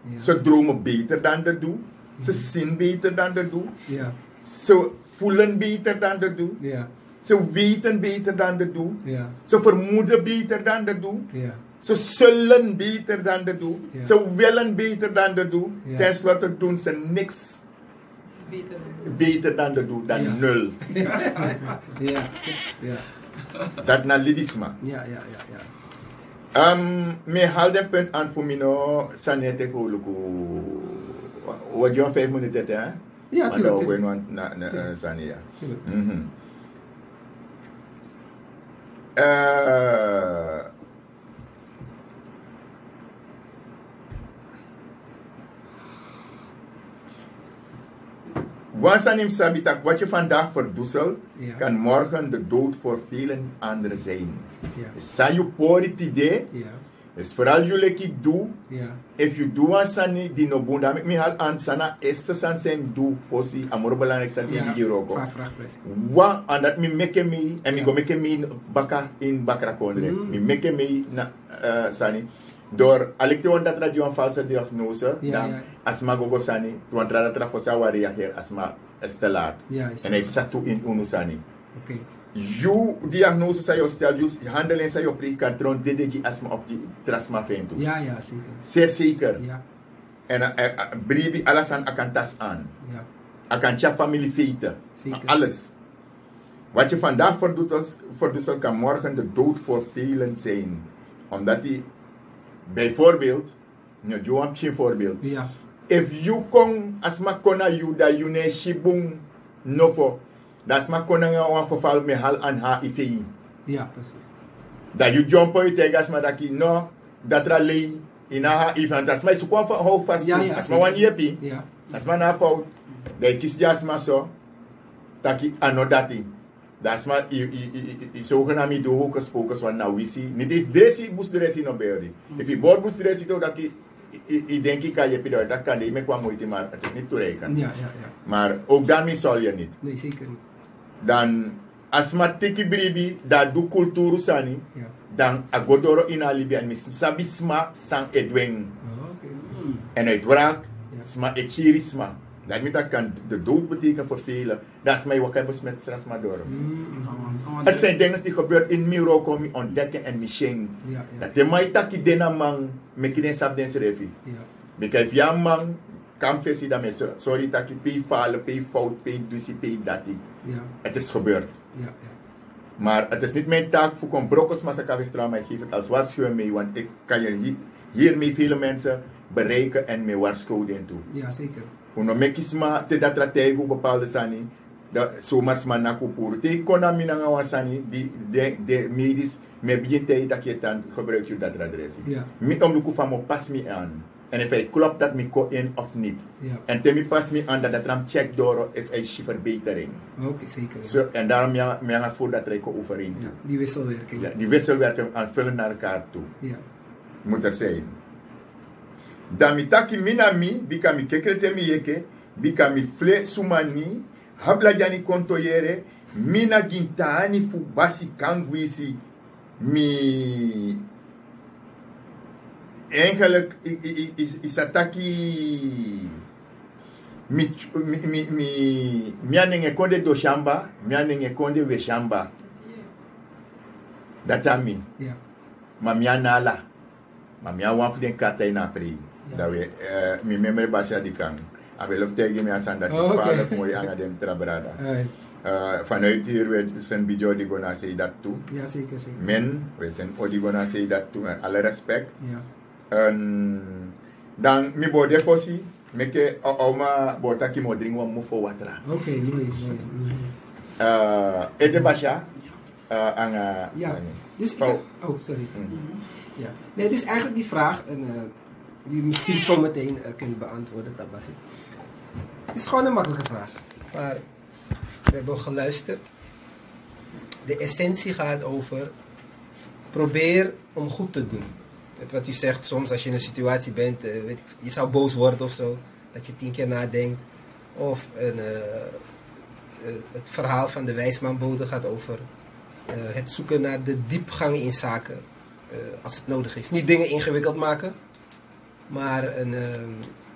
Ja. Ze dromen beter dan de doe. Ze zien beter dan de doe. Ja. Ze voelen beter dan de doe. Ja. Ze weten beter dan de doe. Ja. Ze vermoeden beter dan de doe. Ja. Ze zullen beter dan de doe. Ja. Ze willen beter dan de doe. Ja. Ten slotte doen ze niks beter dan de doe. Dan Ja. nul. Ja. Ja. Dat na lidisma. Ja. Me haal den punt aan voor mij no sanete ko luku. Wat je 5 minuten hè? Ja, Maar tuurlijk. danwen na sania. Tuurlijk. Wansanim sabitak, wat je vandaag verdoezelt, Ja. kan morgen de dood voor velen anderen zijn. Ja. Sa je por het idee, Ja. is vooral jullie die doen, Ja. if you do wansani die no bunda met me hal aan sana, este san zijn do, posi, amor belangrijk san in die roko. Vraagprijs. Wa, en dat me meke me, en me go meke me baka in bakra kondre, me meke me na sani. Door alekte on dat radio een valse diagnose, Ja, dan ja. asma gogo sani, want trada fosa waria hier asma estelaat. Ja, is En hij zat toe in unusani. Oké. You diagnose sa yo stel, you handelen sa yo prik kan tron DDG asma of die trasma feintu. Ja, zeker. Zeer zeker. Ja. En bribi alles aan akan tas aan. Ja. Akan tja familie feiten. Zeker. Alles. Wat je vandaag verdoet, kan morgen de dood voor velen zijn. Omdat die, bijvoorbeeld, nu doe een voorbeeld. Ja. If you kon, asma kona you da you ne shibung nofo, dat asma kona nga wan geval me hal aan HIV. Ja, precies. Dat you jump uit tegen asma daki no, dat ra lei Inaha even as my sukwam van hou vast. Ja, As my wan yepi. Ja. As my na fout. Dai kis jas ma so. Taki anodati. Das ma i zogenaamde hocus pocus van nou wisi. Niet is desi bus dresi no beori. If je boord bus dresi to dat ik denk ik kan je pidor dat kan je me kwam moeite maar het is niet toerekenen. Ja. Maar ook daarmee zal je niet. Nee, zeker niet. Dan as ma tiki bribi dat do cultuur sani. Ja. Dan agodoro in alibi en mis sabisma sang edweng. Oh, oké. En uit wraak, Ja. sma echirisma. Dat kan de dood betekenen voor velen. Dat is mijn wakabus met stress maar door. Het zijn dingen die gebeuren in Miro, kom je ontdekken en misschien. Ja. Dat je mij taki dena man, me kiden sap den serefi. Ja. Because ja man, kan fesi dat me sorry taki pay falen, pay fout, pay dusi, pay dati. Ja. Het is gebeurd. Ja. Maar het is niet mijn taak voor kon brokkels massakavistra, maar ik geef het als waarschuwing mee, want ik kan je hiermee vele mensen bereiken en mee waarschuwen toe. Ja, zeker. Uno mekisma te dat ratego bepaalde sani, dat zomaar man na kupuru. Te kona minanga wasani, de medisch, me begin te dat je dan gebruik je dat adres. Ja. Mi om de kufa mo pas me aan. En if hij klopt dat me ko in of niet. Ja. En te mi pas me aan dat ram check door if hij verbetering. Oké, zeker. Ja. So, en daarom ja voor dat reken overeen. Ja, die wisselwerking. Ja, die wisselwerking aanvullen naar elkaar toe. Ja. Moet er zijn. Dan mi taki minami, bika mi kekrete mi yeke, bika mi fle sumani, habla jani kontoyere, mina gintani fu basi kangwisi, mi eigenlijk is ataki mi anenge konde do shamba, mi anenge konde we shamba. Datami. Ja. Ma mi anala. Ma mi awan den kata ina pri. Dat we mi memory basja di kan. Abel op tegen me asan dat ik vader mooi aan den trabrada. Vanuit hier we zijn video die gonna say dat toe. Ja, zeker. Men, we zijn odi gonna say dat toe met alle respect. Ja. Dan mi bode fosi, meke oma bota ki mo drink wan mo fo watra. Oké, mooi. Ede basja aan ja. Dus sorry. Ja. Nee, dus eigenlijk die vraag die je misschien zometeen kunt beantwoorden, Tabassi. Het is gewoon een makkelijke vraag. Maar we hebben geluisterd. De essentie gaat over probeer om goed te doen. Met wat u zegt, soms als je in een situatie bent, je zou boos worden of zo, dat je 10 keer nadenkt. Of het verhaal van de wijsmanbode gaat over het zoeken naar de diepgang in zaken, als het nodig is. Niet dingen ingewikkeld maken, maar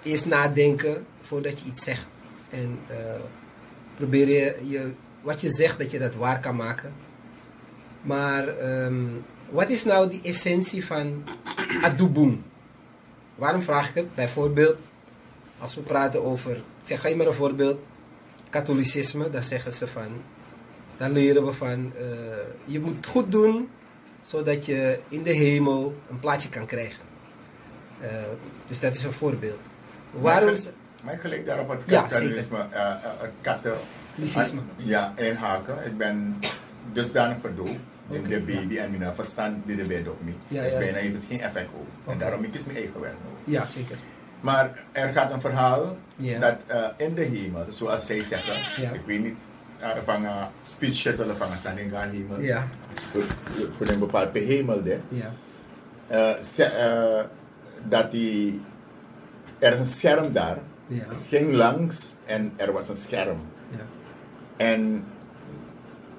eerst nadenken voordat je iets zegt. En probeer je wat je zegt, dat je dat waar kan maken. Maar wat is nou die essentie van adubung? Waarom vraag ik het? Bijvoorbeeld, als we praten over, zeg ga je maar een voorbeeld, katholicisme, dan zeggen ze van, dan leren we van, je moet goed doen, zodat je in de hemel een plaatsje kan krijgen. Dus dat is een voorbeeld. Waarom... Maar gelijk daarop het katholicisme, katholicisme inhaken. Ik ben dusdanig gedoopt in de baby en mijn verstand die erbij op me. Dus bijna heeft het geen effect op. En daarom ik is mijn eigen werk. Ja, zeker. Maar er gaat een verhaal dat in de hemel, zoals zij zeggen, ik weet niet, van een speech shuttle van een standing aan hemel. Ja. Voor een bepaald hemel. Dat er is een scherm daar. Ja. Ging langs en er was een scherm. Ja. En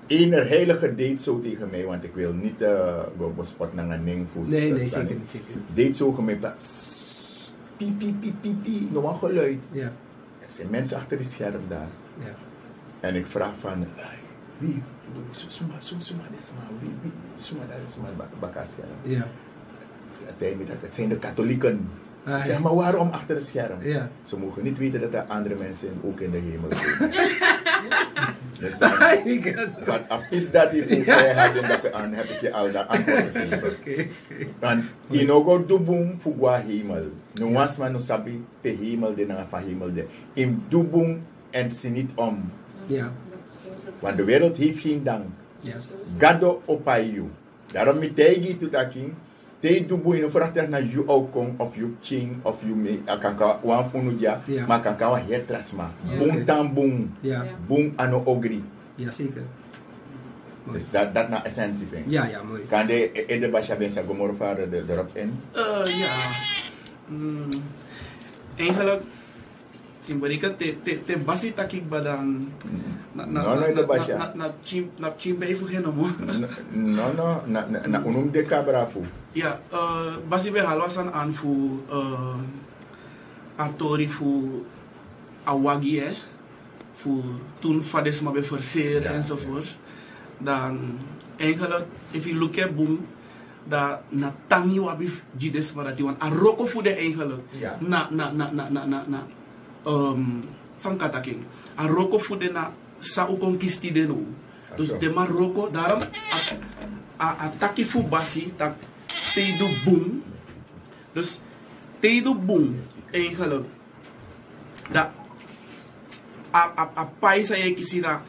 een heilige deed zo tegen mij, want ik wil niet go spot naar een ding voor. Nee, zeker niet. Deed zo tegen mij, piep, piep, piep, piep, piep, nog een geluid. Ja. Er zijn mensen achter die scherm daar. Ja. En ik vraag van, wie? Suma, dat is maar bakascherm. Ja. Het zijn de katholieken. Zeg maar waarom achter het scherm? Ja. Ze mogen niet weten dat er andere mensen ook in de hemel zijn. Dus dan, wat is dat die zij hadden dat aan, heb ik je al daar antwoord gegeven. En in ogo dubung fugwa hemel. Nu was man no sabi pe hemel de na van hemel de. In dubung en ze niet om. Ja. Want de wereld heeft geen dank. Ja. Gado opayu. Daarom met tegi to taking. Te do boeien voor dat na you outcome of you ching of you me akanka wan funu ja maar kanka wa het trasma boom tam boom boom ano ogri. Ja, zeker. Dus dat na essentie vind. Ja, mooi. Kan de basha ben sa gomorvader erop in? Ja. Eigenlijk in berikan te basi takik badan na chimbe ifu heno mo. No, na unum de cabra fu. Ja, basi be halwasan aan fu atori fu awagi fu toen fades maar be verseer enzovoort. Dan eigenlijk if you look at boom da na tangi wabi jides marati wan aroko fu de eigenlijk na van kataking aroko fu de na sa u conquisti de no dus de maroko daarom ataki fu basi tak teidu boom dus teidu boom eigenlijk da a paisa ye kisina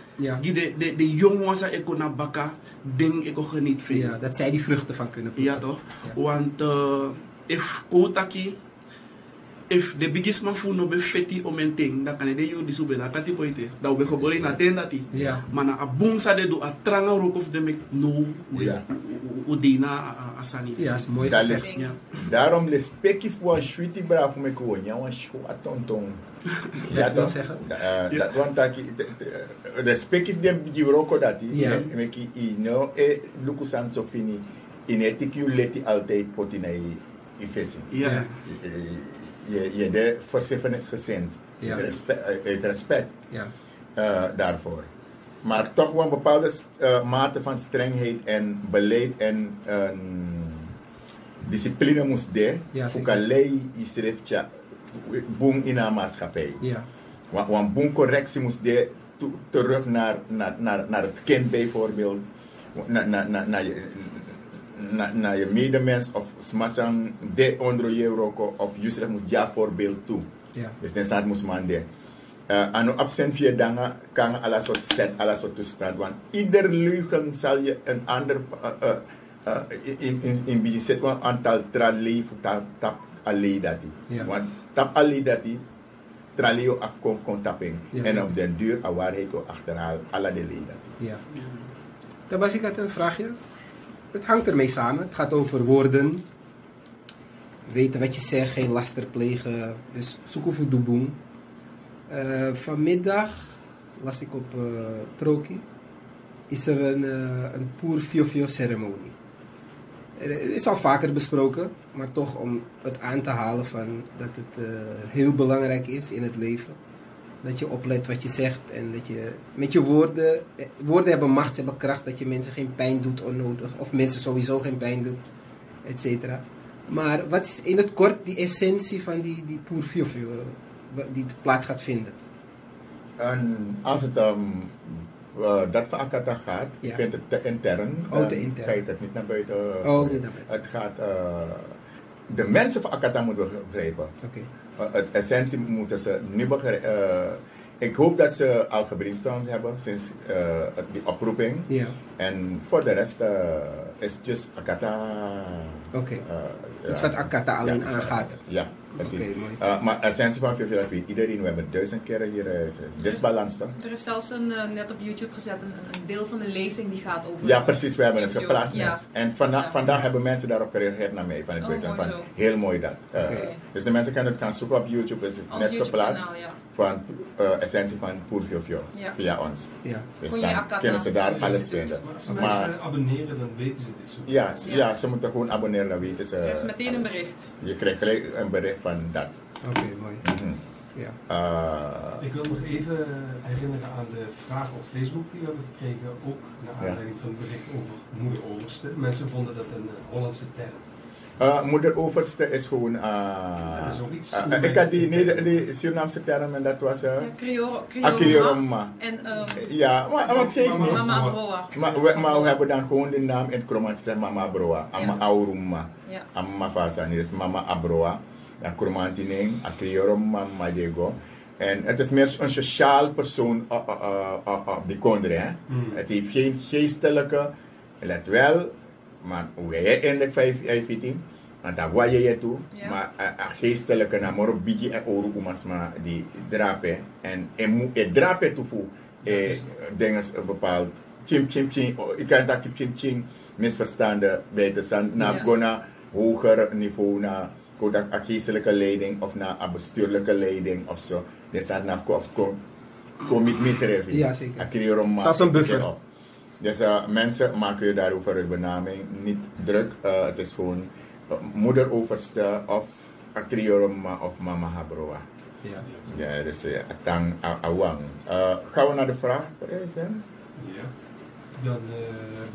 de jongens eko na baka ding eko geniet veel. Ja, dat zij die vruchten van kunnen proeven. Ja toch? Ja. Want if kotaki if de biggest man fu no be feti o menting da kan de yo di sube na tati poite da be khobori na tendati. Ja. Mana abunsa de do atranga rokof de mek no udina asani. Ja, is mooi gezegd. Ja. Daarom les peki fu een sweetie bra fu mek wonya wan shu atonton. Ja, dat zeggen. Dat want de speki dem di roko dati meki I no lukusan so fini inetik you leti altijd potina I fesi. Ja. Je de voorzichtigheid gezend. Het respect daarvoor. Maar toch wel een bepaalde mate van strengheid en beleid en discipline moest de. Voor kalei is refja boom in een maatschappij. Want boom correctie moest de terug naar het kind bijvoorbeeld. Na je medemens of smasang de onder je roko of Yusref moest ja voorbeeld toe. Dus dan staat moest man de. Ano absent via danga kan alla soort set, alla soort toestand. Want ieder leugen zal je een ander in bezit een aantal tralei voor tap alleen dat die. Want tap alleen dat die tralei afkomt kon tapping. En op den duur a waarheid achterhaal alla de lei dat die. Ja. Dan was ik had een vraagje. Het hangt ermee samen. Het gaat over woorden. Weten wat je zegt, geen laster plegen. Dus zoeken voor doeboen. Vanmiddag las ik op Troki. Is er een Poer Fiofio ceremonie. Het is al vaker besproken. Maar toch om het aan te halen van dat het heel belangrijk is in het leven. Dat je oplet wat je zegt en dat je met je woorden hebben macht, ze hebben kracht, dat je mensen geen pijn doet onnodig, of mensen sowieso geen pijn doet, etc. Maar wat is in het kort die essentie van die Poer Fiofio die plaats gaat vinden? En als het dat van Akata gaat, vindt het te intern. Te intern. Ga je het niet naar buiten. Niet naar buiten. Het gaat, de mensen van Akata moeten begrijpen. Het essentie moeten ze nu begrijpen. Ik hoop dat ze al gebrainstormd hebben sinds die oproeping. En voor de rest is just Akata. Iets wat Akata alleen aangaat. Ja, precies. Maar essentie van veel weet iedereen, we hebben 1000 keer hier disbalans toch? Er is zelfs net op YouTube gezet een deel van de lezing die gaat over. Ja, precies, we hebben het geplaatst net. En vandaag hebben mensen daarop gereageerd naar mij van het buitenland. Heel mooi dat. Dus de mensen kunnen het gaan zoeken op YouTube, is het net geplaatst. Van essentie van Poer Fiofio via ons. Dus dan kunnen ze daar alles vinden. Als mensen abonneren, dan weten ze dit zo. Ja, ze moeten gewoon abonneren, dan weten ze. Er is meteen een bericht. Je krijgt gelijk een bericht van dat. Mooi. Ik wil nog even herinneren aan de vraag op Facebook die we hebben gekregen, ook naar aanleiding van het bericht over moederoverste. Mensen vonden dat een Hollandse term. Moederoverste is gewoon. Dat is ook iets. Ik had die Surinaamse term en dat was. Crioroma. En ja, maar het geeft niet. Mama Broa. Maar we hebben dan gewoon de naam in het Kroatisch zeggen Mama Broa. Amma Auruma. Amma Fasani. Dus Mama Abroa. Dan Kroatisch, Crioroma, Madego. En het is meer een sociaal persoon op die kondre. Het heeft geen geestelijke, let wel. maar hoe jij eindelijk 5 want daar waar je toe, Ja. maar geestelijke na moro bigi en oru umas maar die drapen en drapen toevoegen, dingen bepaald chim, ik kan dat chim misverstanden bij te staan, naar een hoger niveau, naar een geestelijke leiding of naar een bestuurlijke leiding of zo. Dan staat naar commit misreven. Ja, zeker. Zelfs een buffer. Dus mensen maken daarover een benaming niet druk. Het is gewoon moederoverste of akriorum of mama habroa. Ja. Ja, dus atang awang. Gaan we naar de vraag, presens? Ja. Dan,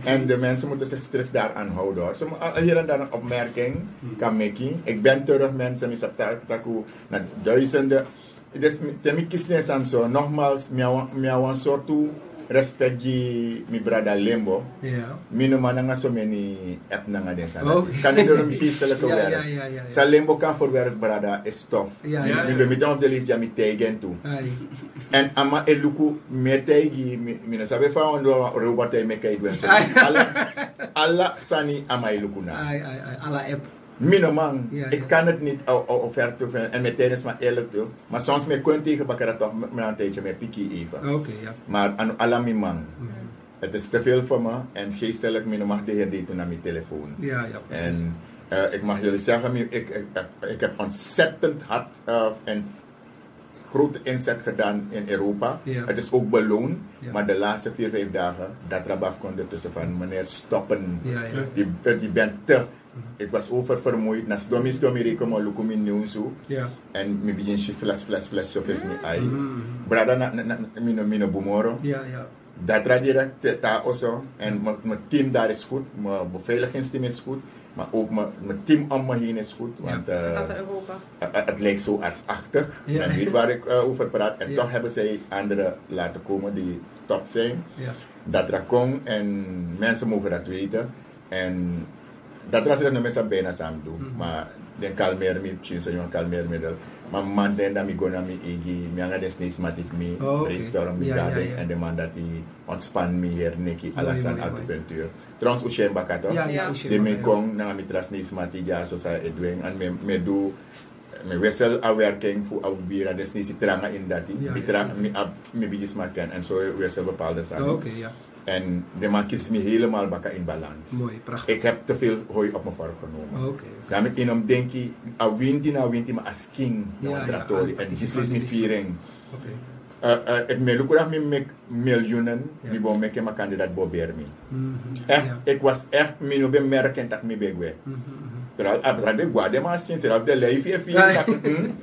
En de mensen moeten zich strikt daaraan houden. Hoor. Hier en daar een opmerking kan maken. Ik ben terug, mensen, ik heb naar duizenden. Dus ik kies niet zo. Nogmaals, ik een soort respect die mijn brada Limbo. Ja. Mijn man heeft zo many app nanga desa. Oh. Kan niet door een geestelijke Ja, werk. ja. Sa Limbo kan voor werk brada is tof. Ja. Ik ben met op de lijst die ik tegen toe. Ai. En ama eluku metegi mina sabe fa ondo robot e mekai doen so. Alla sani ama eluku na. Ai. Alla app. Mina man, Ja, ik kan het niet offerte en met tijdens maar eerlijk toe. Maar soms me kon tegen bakkara toch met een tijdje met piki even. Oké, ja. Maar aan alla mi man. Het is te veel voor me en geestelijk mina mag de heer dit doen aan mijn telefoon. Ja, precies. En ik mag jullie zeggen, ik heb ontzettend hard en grote inzet gedaan in Europa. Ja. Het is ook beloond, Ja. maar de laatste 4-5 dagen, dat rabaf kon ertussen van meneer stoppen. Ja. Je bent te. Ik was oververmoeid. Nas domis reken maar lukumi nieuwsu. Ja. En me begin je fles zo vis me ai. Brada na mino bumoro. Ja. Dat direct daar also. En mijn team daar is goed. Mijn beveiligingsteam is goed. Maar ook mijn team om me heen is goed. Want Europa. het lijkt zo artsachtig. Ja. Men weet waar ik over praat. En Ja. toch hebben zij anderen laten komen die top zijn. Ja. Dat er komt en mensen mogen dat weten. En dat was er nog mensen bijna samen doen. Maar dan kalmeer me, zo'n kalmeermiddel. Maar man den dat ik ga naar mijn egi, ik ga dus niet met me brainstorm met dat en de man dat die ontspan me hier neki alles aan acupunctuur. Trouwens Ushen Bakato. Ja. De me kom naar mijn tras niet met die ja zo zei Edwin en me doe me wissel afwerking voor afbieren dus niet tranga in dat die. Ik trang me bijis maken en zo wissel bepaalde zaken. Oké, ja. En de man kiest me helemaal bakken in balans. Mooi, prachtig. Ik heb te veel hooi op mijn vork genomen. Oké. Daarom in om denk ik, a winti, maar als king, Ja, trattori. En dit is niet mijn viering. Oké. Ik me lukt met miljoenen, die wil maken mijn kandidaat bobeer me. Echt, ik was echt, mijn bemerkend dat ik me begwe. Terwijl, ik de guarde maar sinds, op de lijf hier vieren,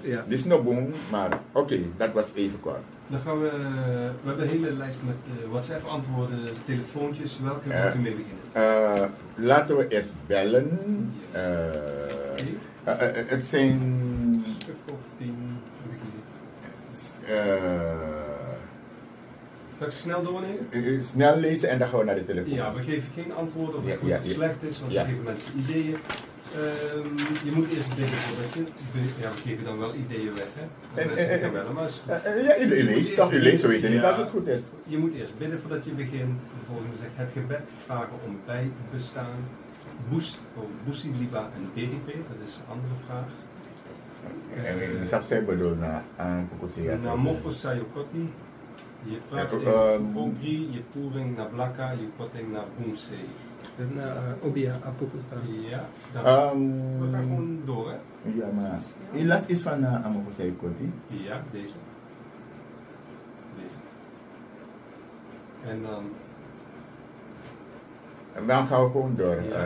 dit is nog boom, maar oké, dat was even kort. Dan gaan we hebben een hele lijst met WhatsApp-antwoorden, telefoontjes. Welke moeten we mee beginnen? Laten we eerst bellen. Het zijn Een stuk of 10. Zal ik ze snel doornemen? Snel lezen en dan gaan we naar de telefoon. Ja, we geven geen antwoorden of het goed Ja, of slecht is, want we geven mensen ideeën. Je moet eerst bidden voordat je... Ja, we geven dan wel ideeën weg, hè. Dat mensen gaan bellen, maar is goed. Ja, je leest toch? Je leest, we weten niet als het goed is. Je moet eerst bidden voordat je begint. De volgende zegt het gebed vragen om bijbestaan. Boesie liba en DDP, dat is een andere vraag. En ik zij bedoel aan Kokosia. Na mofo sayokoti. Je praat in Ogri, je poering naar Blakka, je potting naar Boomse. Obia, Apokutra. Ja, dan we gaan gewoon door, hè? Ja, maar helaas is van Amokosei Koti. Ja, deze. En dan... En dan gaan we gewoon door. Ja,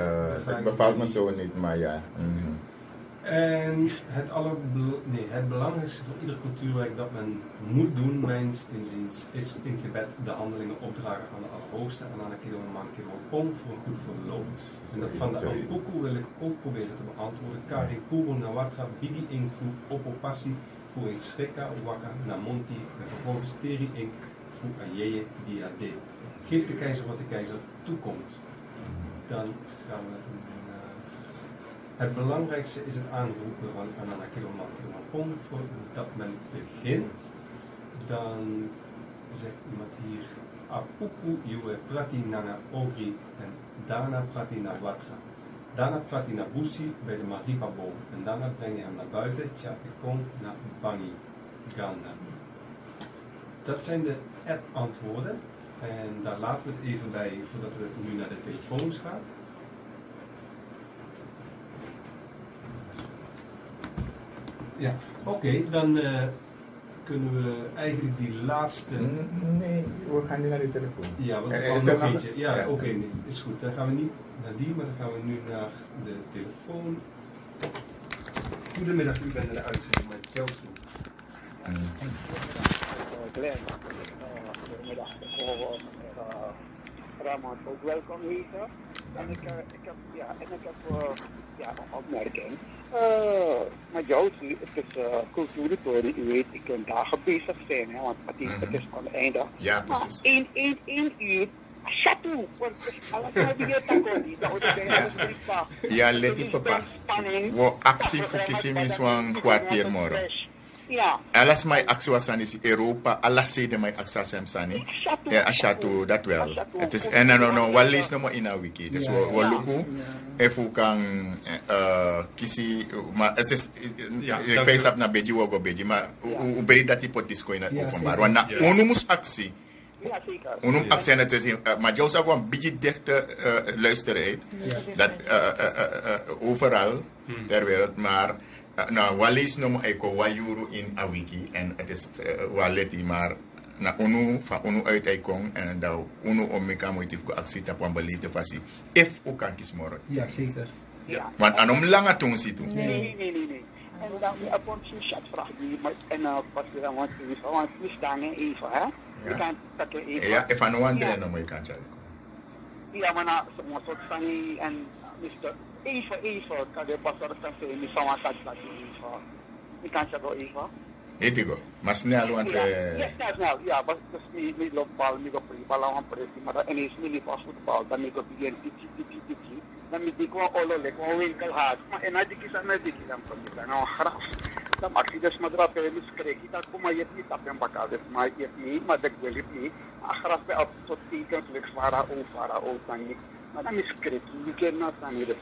het bevalt me zo niet, maar ja. En het belangrijkste voor ieder cultuurwerk dat men moet doen, mijns inziens, is in gebed de handelingen opdragen aan de Allerhoogste en aan de Kiloman Kilopon voor een goed verloop. En dat van de Ampuku wil ik ook proberen te beantwoorden. Kari Kuru Nawatra Bigi Inkfu Oppo Passi voor een Shreka Waka Namonti en vervolgens Teri Ink voor Ayeye Diade. Geef de keizer wat de keizer toekomt. Dan gaan we... Het belangrijkste is het aanroepen van Anana Kilomapon voordat men begint. Dan zegt iemand hier Apuku Yue Prati Nana Ogri en daarna praat hij naar Watra. Daarna praat hij naar Busi bij de Maripa-boom en daarna breng je hem naar buiten, Tjapikong naar Bani Ganda. Dat zijn de app-antwoorden en daar laten we het even bij voordat we nu naar de telefoons gaan. Ja, oké, dan kunnen we eigenlijk die laatste... Nee, we gaan niet naar de telefoon. Ja, want er kwam nog eentje. Ja, oké, nee, is goed. Dan gaan we niet naar die, maar dan gaan we nu naar de telefoon. Goedemiddag, u bent in de uitzending met Chelsea. Goedemiddag, ik wil Ramon ook welkom heten. En ik heb een opmerking. Maar Josie, het is cultuurtoren, u weet, ik kan dagen bezig zijn, hè, want het is oneindig. Ja, precies. Maar 1 uur, chateau, want het is alles die je takodi, dat is alles pa. Ja, let die papa. We actie voor kiezen is een kwartier morgen. Ja. Alles mijn actie was aan is Europa, alles zeden mijn actie was aan. Ja, chateau, dat wel. Het is, en no, wat lees nog maar in een wiki. Dus we lukken, even kan kiezen, maar het is, ik weet dat na beetje ook een beetje, maar hoe breed dat die pot disco in het openbaar. Want na onnoemus actie. Ja, zeker. Onnoem actie en het is, maar jou zou een beetje dichte luisteren dat overal ter wereld, maar nou, wat lees nog maar wat euro in een wiki en het is wat let maar na unu van unu uit Eikong en dat unu om elkaar moet even actie tappen beleid passie if ook kan kies morgen. Ja, zeker. Ja. Want aan om lange tong zit toe. Nee. En dan heb ik een chatvraag die en pas weer aan want we staan even hè. Je kan dat even. Ja, if aan one train dan kan je. Ja, maar na soms soort van en Mr. Even, kan je pas er staan zijn, niet van wat dat even. Je kan je wel even. Heet ik maar snel want ja, snel, ja, maar dus niet loopbal, niet op bal aan pressie, maar dan is niet pas voetbal, dan niet op die dan moet ik gewoon ololek, gewoon winkel haat. Maar en als ik is aan het dan kom je dan een graf. Dan maak je dus maar drap en dus krijg je dat, maar je hebt niet op een bakal, dus maar je hebt niet, maar dat wil je niet. Een graf bij op tot tekens, like zwara o, dan niet. Maar dan is krijg je kan not aan hier.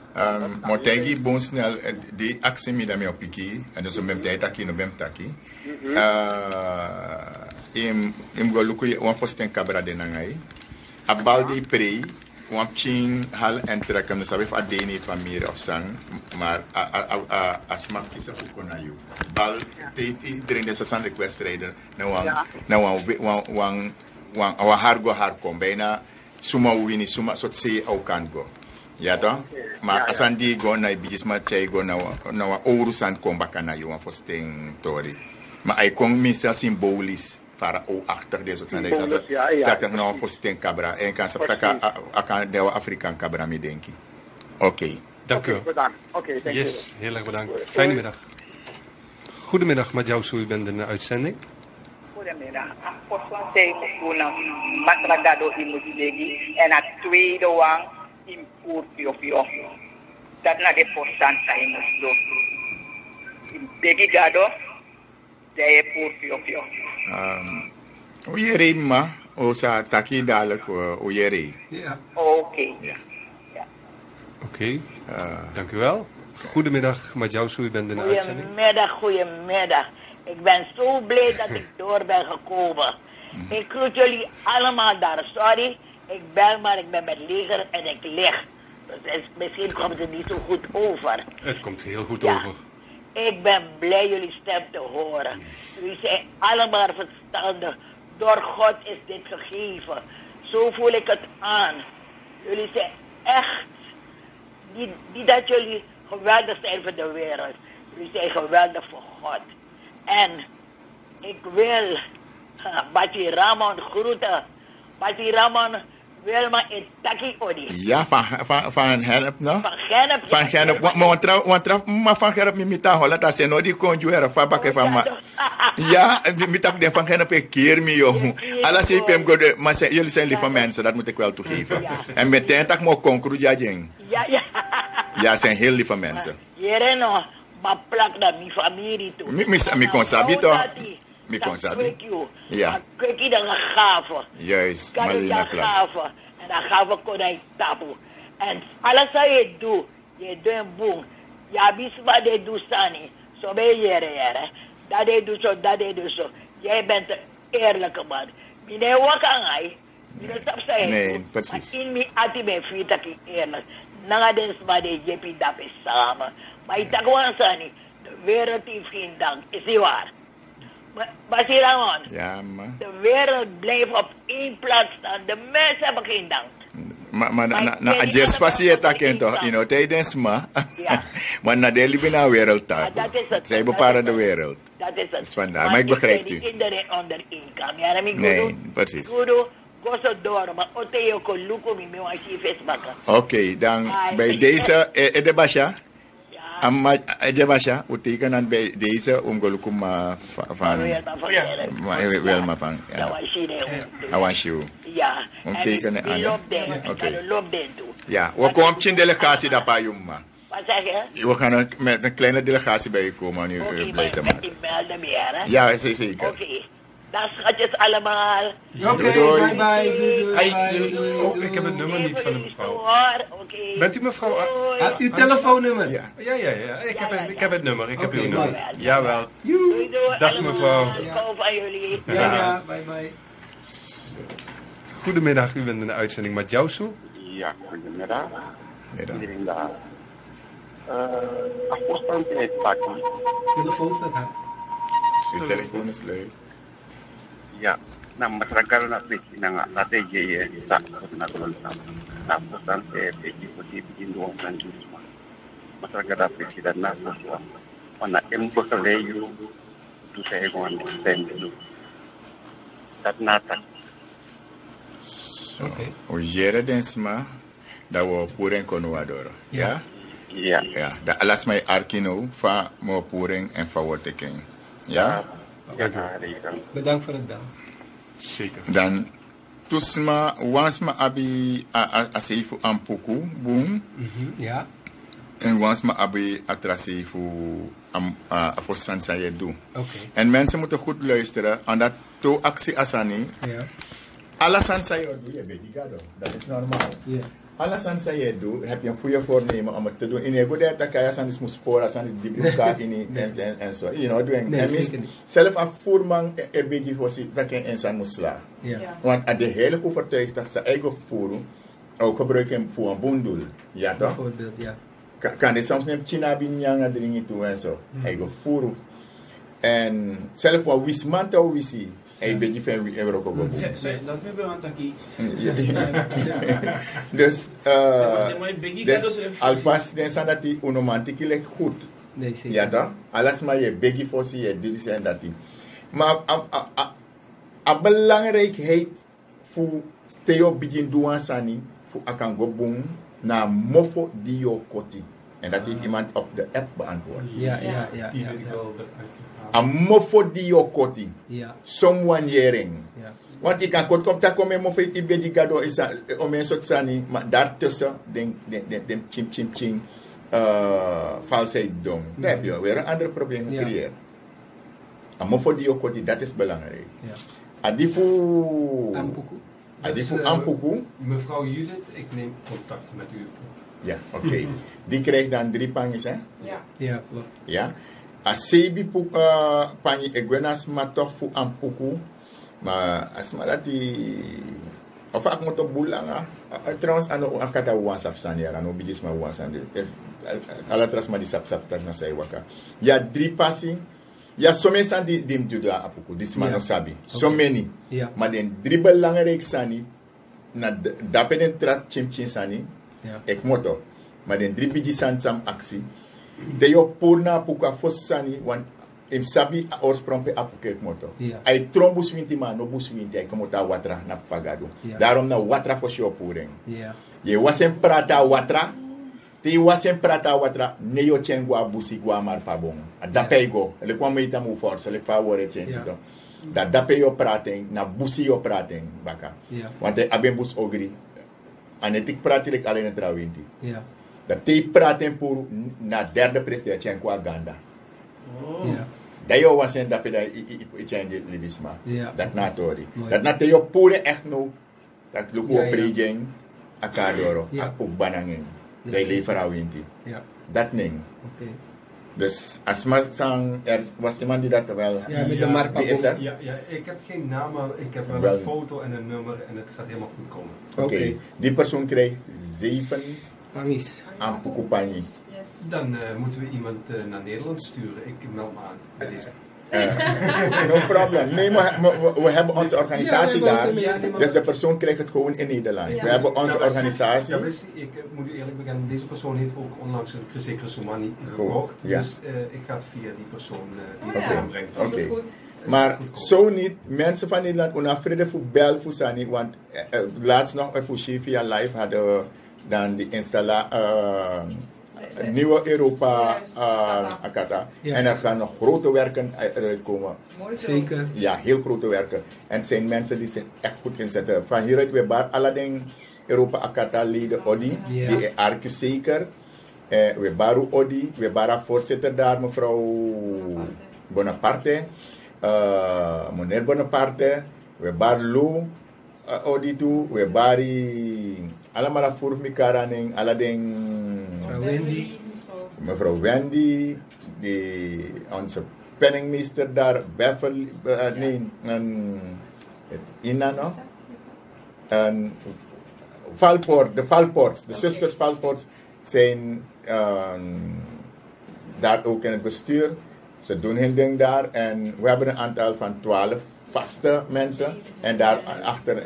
Maar denk je bon snel, die actie met mij op iki, en dus met tijd taki, no bem taki. Im go luku, wan fosten cabra de nangai. Abal die prei. Want ching hal en trekken, dus heb ik adeni familie of sang, maar als mag kiezen ook naar jou. Bal, iedereen is een requestrijder, nou hargo harkom, bijna suma wini, suma soort zee ook kan go. Ja dan? Maar als aan die go naar bijis maar chai go naar oorusand kom bakken naar jou, voor sting tori. Maar hij komt minstens symbolisch. Para o achter deze soort dingen. Dat ik nou voor steen cabra en kan ze de Afrikaan cabra mee denken. Oké. Dank u wel. Oké, yes, heel erg bedankt. Fijne middag. Goedemiddag, Madjousu, u bent in de uitzending. Goedemiddag. Apostol Tegenwoordig, Matragado in Muzilegi en het tweede wang in Purpio. Dat naar de postan zijn moest in Begigado. Zij Purpio. Oye ma, o sa taki dadelijk oye. Ja. Oké. Oké, dank u wel. Goedemiddag, Madjousu, u bent in de uitzending. Goedemiddag. Ik ben zo blij dat ik door ben gekomen. Ik groet jullie allemaal daar. Sorry, ik bel maar, ik ben met leger en ik lig. Dus misschien komt het niet zo goed over. Het komt heel goed over. Ik ben blij jullie stem te horen. Jullie zijn allemaal verstandig. Door God is dit gegeven. Zo voel ik het aan. Jullie zijn echt... Niet dat jullie geweldig zijn voor de wereld. Jullie zijn geweldig voor God. En ik wil Bati Ramon groeten. Bati Ramon wil maar in Taki Odi. Ja, van Genep, no? Van Genep. Maar van Genep met mijn hola, dat zijn nou die conjueren van bakken van ma. Ja, met van Genep een keer mee, joh. Alles is hem goed, maar jullie zijn lieve mensen, dat moet ik wel toegeven. En meteen tak mo concru jajeng. Ja, zijn heel lieve mensen. Jereno, maar plak naar mijn familie toe. Mi kon sabi toch? Mi kon sabi. Kwek you. Ja. Maar kwek je dan een gave. Juist, Kan je Malina dan Plan. gave. En dan gave kon hij tapu. En alles wat je doet een boom. Ja, bisma de doet sani. Zo ben je jere. Dat de doet zo, dat de doet zo. Jij bent een eerlijke man. Meneer Wakangai. Meneer Sapsai. Nee, precies. Maar in mi ati ben vriend dat ik eerlijk. Nanga den sma de jepi dape samen. Maar ik tak wan sani. De wereld heeft geen dank. Is die waar? Maar zie je dan? Ja, maar... De wereld blijft op één plaats staan. De mensen hebben geen dank. Maar na adjust facilita kento, tijdens ma. Ja. Maar na de libina wereld Maar daar. dat is het. Zij bepalen de wereld. Dat is het. Dus vandaar, maar ik begrijp u. Iedereen onder income. Ja, dan Nee, precies. Gudu, go zo door. Maar ote ko luko mi wa chifes baka. Oké, dan bij deze, de Basha. Amma Jabasha, uteken dan bij deze omgolukum van Welma van. Ja. Awanshiu. Ja. Omtekenen aan. Oké. Loop den toe. Ja, we komen een delegatie daar bij Jumma. Wat zeg je? We gaan met een kleine delegatie bij je komen om u blij te maken. Ja, zeker. Oké. Dan schatjes allemaal. Oké, Doei. bye. Doei. Oh, ik heb het nummer niet van de mevrouw. Oké. Bent u mevrouw? Uw telefoonnummer? Ja. Ja. Ik heb het nummer. Ik heb uw Oké, nummer. bye. Jawel. Doei. Dag, allemaal. mevrouw. Ik hou van jullie. Ja, bye. Goedemiddag, u bent in de uitzending met Jousu. Ja, goedemiddag. Middag. Iedereen daar. Afstand in het pakje. Telefoon staat hard. Uw telefoon is leuk. Ja, na masyarakat na peki na natin jeye sa na tulong sa na pusan peki poti bikin doang kan cuma masyarakat na peki dan na pusan wana embo sa leyo tu sa egon tendo dat nata. Okay. O jere densma dat we poeren kono adoro. Ja? Ja. Ja, dat alles mij arkino van mo poeren en van wat ik ja? Ja, Bedankt voor het bellen. Zeker. Dan tusma wansma abi aseifu ampuku boom Ja. en wansma abi atraseifu voor sansa je doen. Oké. En mensen moeten goed luisteren aan dat to actie asani. Ja. Alla sansa je doet je beetje gado. Dat is normaal. Ja. Alla sansa je doet heb je een goede voornemen om het te doen. In een goede tijd kan je san is muspora, san is dibrica in en zo. You know doing. Nee, En zeker niet. zelf een voerman een beetje voor zich dat je in san moet slaan. Ja. Want aan de hele overtuigd dat ze eigen voeren ook gebruiken voor een boendel. Ja toch? Bijvoorbeeld, ja. Kan je soms neem China binyanga dringen toe en zo. Eigen voeren. En zelf wat wismanta wisi. Een beetje van wie euro kopen. Dat we bij want aquí. Dus alvast den san dat die onomantiki lek goed. Nee, zeker. Ja toch? Alles maar je begi voor si je dit en dat. Maar a belangrijkheid voor steo begin doen sani voor akan go boom na mofo dio koti. En dat heeft iemand op de app beantwoord. Ja. Die wil ik wel eruit halen. A mofo dio koti. Ja. Someone hearing. Ja. Want ik kan kort komt daar komen mofo die begi gado is om een soort sani, maar daartussen den chim valsheid doen. Dan heb je weer een ander probleem gecreëerd. A mofo dio koti, dat is belangrijk. Ja. Adifu Ampuku. ampuku. Mevrouw Judith, ik neem contact met u. Ja, oké. Die krijgt dan 3 panjes, hè? Ja, klopt. Ja. Asebi panji egwenas ma toch fu ampuku. Maar asma dat die of ik moet op boelanga. Trouwens ano akata WhatsApp saniara ano bijis ma WhatsApp. Ala tras ma di sap tak na sai waka. Ya 3 passing. Ja, sommige zijn die doen apuku. Dis man no sabi. So many. Ja. Maar den 3 belangrijk sani na dapen trat chim sani. Ja. Ek moto. Maar den 3 biji san sam actie. De yo purna apuka fos sani want im sabi oorsprong pe apuka ek moto. Ja. Ay trombus winti man no bus winti ay komota watra na pagado. Ja. Daarom na watra fos yo puring. Ja. Je wasem prata watra. Ti wasem prata watra ne yo chengwa busi gwa mar pabong. Adapego. Le kwa meita mu force le fa wore change Ja. to. Da dape yo praten na busi yo praten baka. Ja. Want aben bus ogri. Anetik praten alleen het rawinti. Ja. Dat te praten voor na derde prestatie en qua ganda. Ja. Dat je was in dat je change libisma. Ja. Dat na tori. Mooi. Dat na te je pure echt nou. Dat lukt Ja, op ja. regen. Akadoro. Ja. Akpuk banangin. Ja, Dat je zeker. lever aan winti. Ja, Dat ding. oké. Dus als maar sang, er was iemand die dat wel. Ja, met Ja, de marpa. wie is dat? Ja, ik heb geen naam, maar ik heb wel Wel. een foto en een nummer en het gaat helemaal goed komen. Oké. Die persoon krijgt 7 Pangis. aan Pukupani. Dan moeten we iemand naar Nederland sturen. Ik meld me aan bij deze. No problem. Nee, maar we hebben onze organisatie Ja, we hebben daar. onze mensen. Dus de persoon krijgt het gewoon in Nederland. Ja. We hebben onze Ja, organisatie. Ja, wist je, ik moet u eerlijk bekennen, deze persoon heeft ook onlangs een Gezekere Somani Goed, gekocht. ja. Dus ik ga het via die persoon die Oh, het ja. aanbrengt. Oké. Goed. Maar zo niet, mensen van Nederland, onafrede voor bel voor Sani, want laatst nog voor via live hadden we dan die nieuwe Europa Akata. Ja. En er gaan nog grote werken eruit komen. Mooi zo. Zeker. Ja, heel grote werken. En het zijn mensen die zich echt goed inzetten. Van hieruit weer bar Aladdin Europa Akata leden Odi, Ja. die Arcu zeker. We baru Odi, we bara voorzitter daar, mevrouw Bonaparte. Meneer Bonaparte, we bar Lou Odi toe, we bari allemaal voor elkaar en Aladdin. Mevrouw Wendy. Mevrouw Wendy, onze penningmeester daar, Beffel, Ina nog. En Valpoort, de Valpoorts, de zusters Valpoorts zijn daar ook in het bestuur. Ze doen hun ding daar en we hebben een aantal van 12 vaste mensen. En daarachter,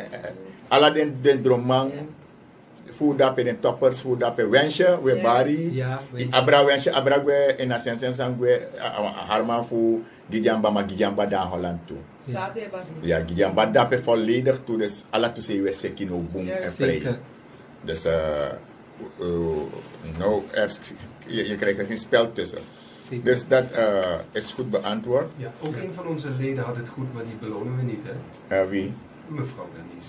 Aladdin den Dromang, hoe dat in toppers, hoe dat in wensje, we bari. Ja, Abra wensje, abra we in a sense sang we harman voor Gijamba, maar Gijamba daar Holland toe. Zaten was Ja, Gijamba dat is volledig toe, dus alle toe zijn we sekino boom en vrij. zeker. Dus nou, je krijgt er geen spel tussen. Zeker. Dus dat is goed beantwoord. Ja, ook een van onze leden had het goed, maar die belonen we niet, hè? Wie? Mevrouw Granies.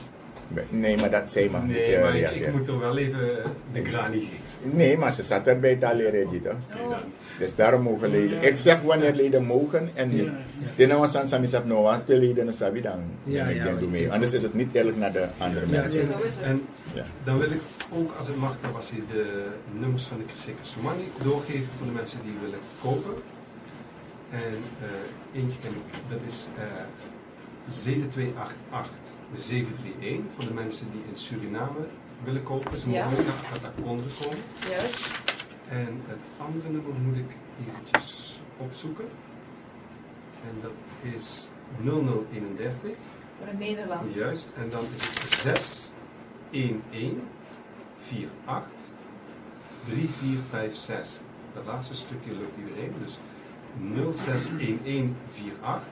Nee, maar dat zei maar. Nee, maar ik moet er wel even de grani geven. Nee, maar ze zat erbij te leren, Gita. Oké, dan. Dus daarom mogen leden. Ik zeg wanneer leden mogen en niet. Tena was aan Sami Sap Noah, te leden sabi dan. Ja, ik ja, denk doe mee. ja. Anders is het niet eerlijk naar de andere Ja, mensen. zeker. Zo is het. En Ja. dan wil ik ook, als het mag, dan was hij de nummers van de Gezekere Somani doorgeven voor de mensen die willen kopen. En eentje ken ik, dat is 7288-731 voor de mensen die in Suriname willen kopen. Ze mogen Ja. ook naar Katakonde komen. Juist. En het andere nummer moet ik eventjes opzoeken. En dat is 0031. Voor het Nederland. Juist, en dan is het 611483456. Dat laatste stukje lukt iedereen, dus 061148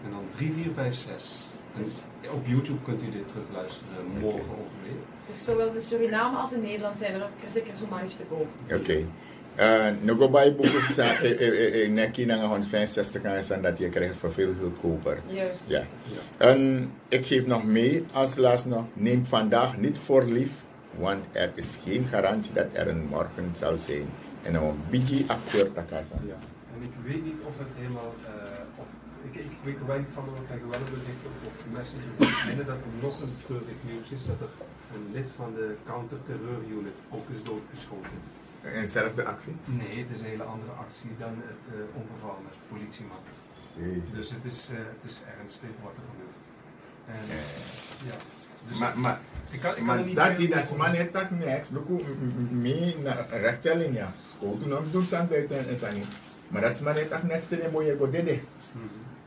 en dan 3456. En op YouTube kunt u dit terugluisteren morgen ongeveer. Dus zowel in Suriname als in Nederland zijn er zeker Somalis te koop. Oké. Nog bij boeken zijn nekkie naar 165 en dat je krijgt voor veel goedkoper. Juist. Ja. En ik geef nog mee als laatst nog, neem vandaag niet voor lief, want er is geen garantie dat er een morgen zal zijn. En een beetje acteur takasa. Ja. En ik weet niet of het helemaal ik weet er weinig van, maar we krijgen wel een bericht op de messenger. En dat er nog een treurig nieuws is, dat er een lid van de counterterreurunit ook is doodgeschoten. En zelfde actie? Nee, het is een hele andere actie dan het ongeval met de politieman. Jezus. Dus het is ernstig wat er gebeurt. En, ja. Dus Maar ik kan maar er niet dat veel is over- maar net dat niks. Look mee naar rechtstelling ja. School toen nog doen zijn buiten en zijn niet. Maar dat is maar net dat niks te nemen je go dede.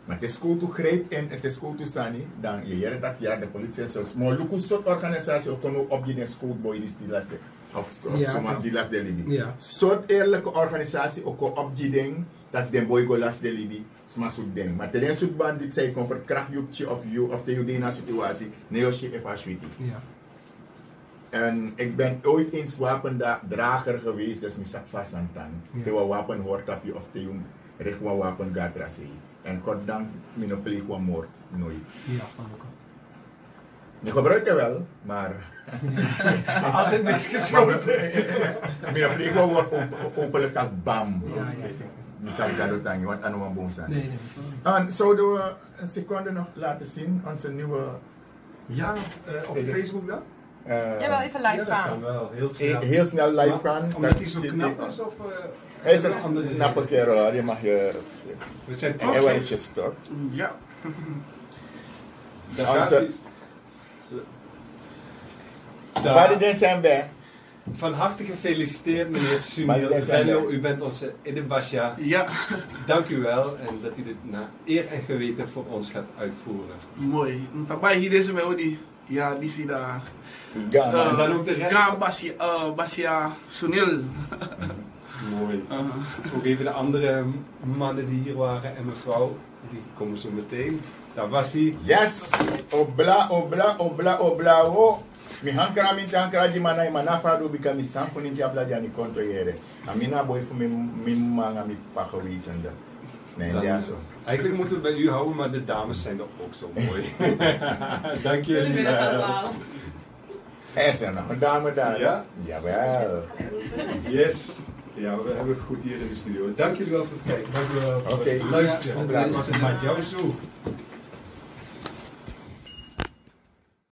Maar het is goed te grijp en het is goed te sani. Dan je jaren dat ja de politie is zo. Maar look hoe soort organisatie ook kan op die schoolboy die last de of Ja, zomaar die last de Libi. Ja. Soort eerlijke organisatie ook op die ding dat de boy go last de Libi. Sma soort ding. Maar ten soort band dit zij kon verkracht je of de Judena situatie. Nee als je even aswiti. Ja. En ik ben ooit eens wapendrager geweest, dus ik zat vast aan het aan. Ja. De wapen hoort op je of de jong recht wat wapen gaat traceren. En goddank, mijn pleeg wat moord, nooit. Ja, van elkaar. Je gebruikt het wel, maar Altijd misgeschoten. mijn pleeg wat wordt openlijk dat bam. Ja, ja. Niet kan Gadotangi, want aan een boom zijn. Nee. En zouden we een seconde nog laten zien, onze nieuwe... Ja, op Facebook dan? Jij wil even live Ja, dat gaan. kan wel, heel snel. Heel snel live Maar gaan. Omdat hij zo zit knap hij- is of... Hij is hebben we andere een knappe redenen? kerel, die mag je... We zijn Hij trots. is gestopt. Ja. Daar gaat Onze- hij. Waar de dingen zijn bij? Van harte gefeliciteerd meneer Maar Sunil dit zijn Venlo. wij. U bent onze Idebasja. Ja, Dank u wel en dat u dit naar eer en geweten voor ons gaat uitvoeren. mooi. Tabai hier is mij ook die. Ja, die zie daar. Ja, man. En dan ook de rest. Ga Basia Sunil. Mooi. Ook even de andere mannen die hier waren en mevrouw, die komen zo meteen. Daar was hij. Yes! Obla, obla, obla, obla, oh. Mi hankara mi tankara di mana imana fado bika mi sampo ni jabla jani konto yere. Amina boy voor mi manga mi pacho wisende. Nee, ja zo. Eigenlijk moeten we bij u houden, maar de dames zijn toch ook zo mooi. Dank jullie. Goedemiddag allemaal. Er is er nog een dame daar. Ja? Jawel. Yes. Ja, we hebben het goed hier in de studio. Dank jullie wel voor het kijken. Dank jullie wel voor Oké. het luisteren. Ja, Dat was het Madjousu.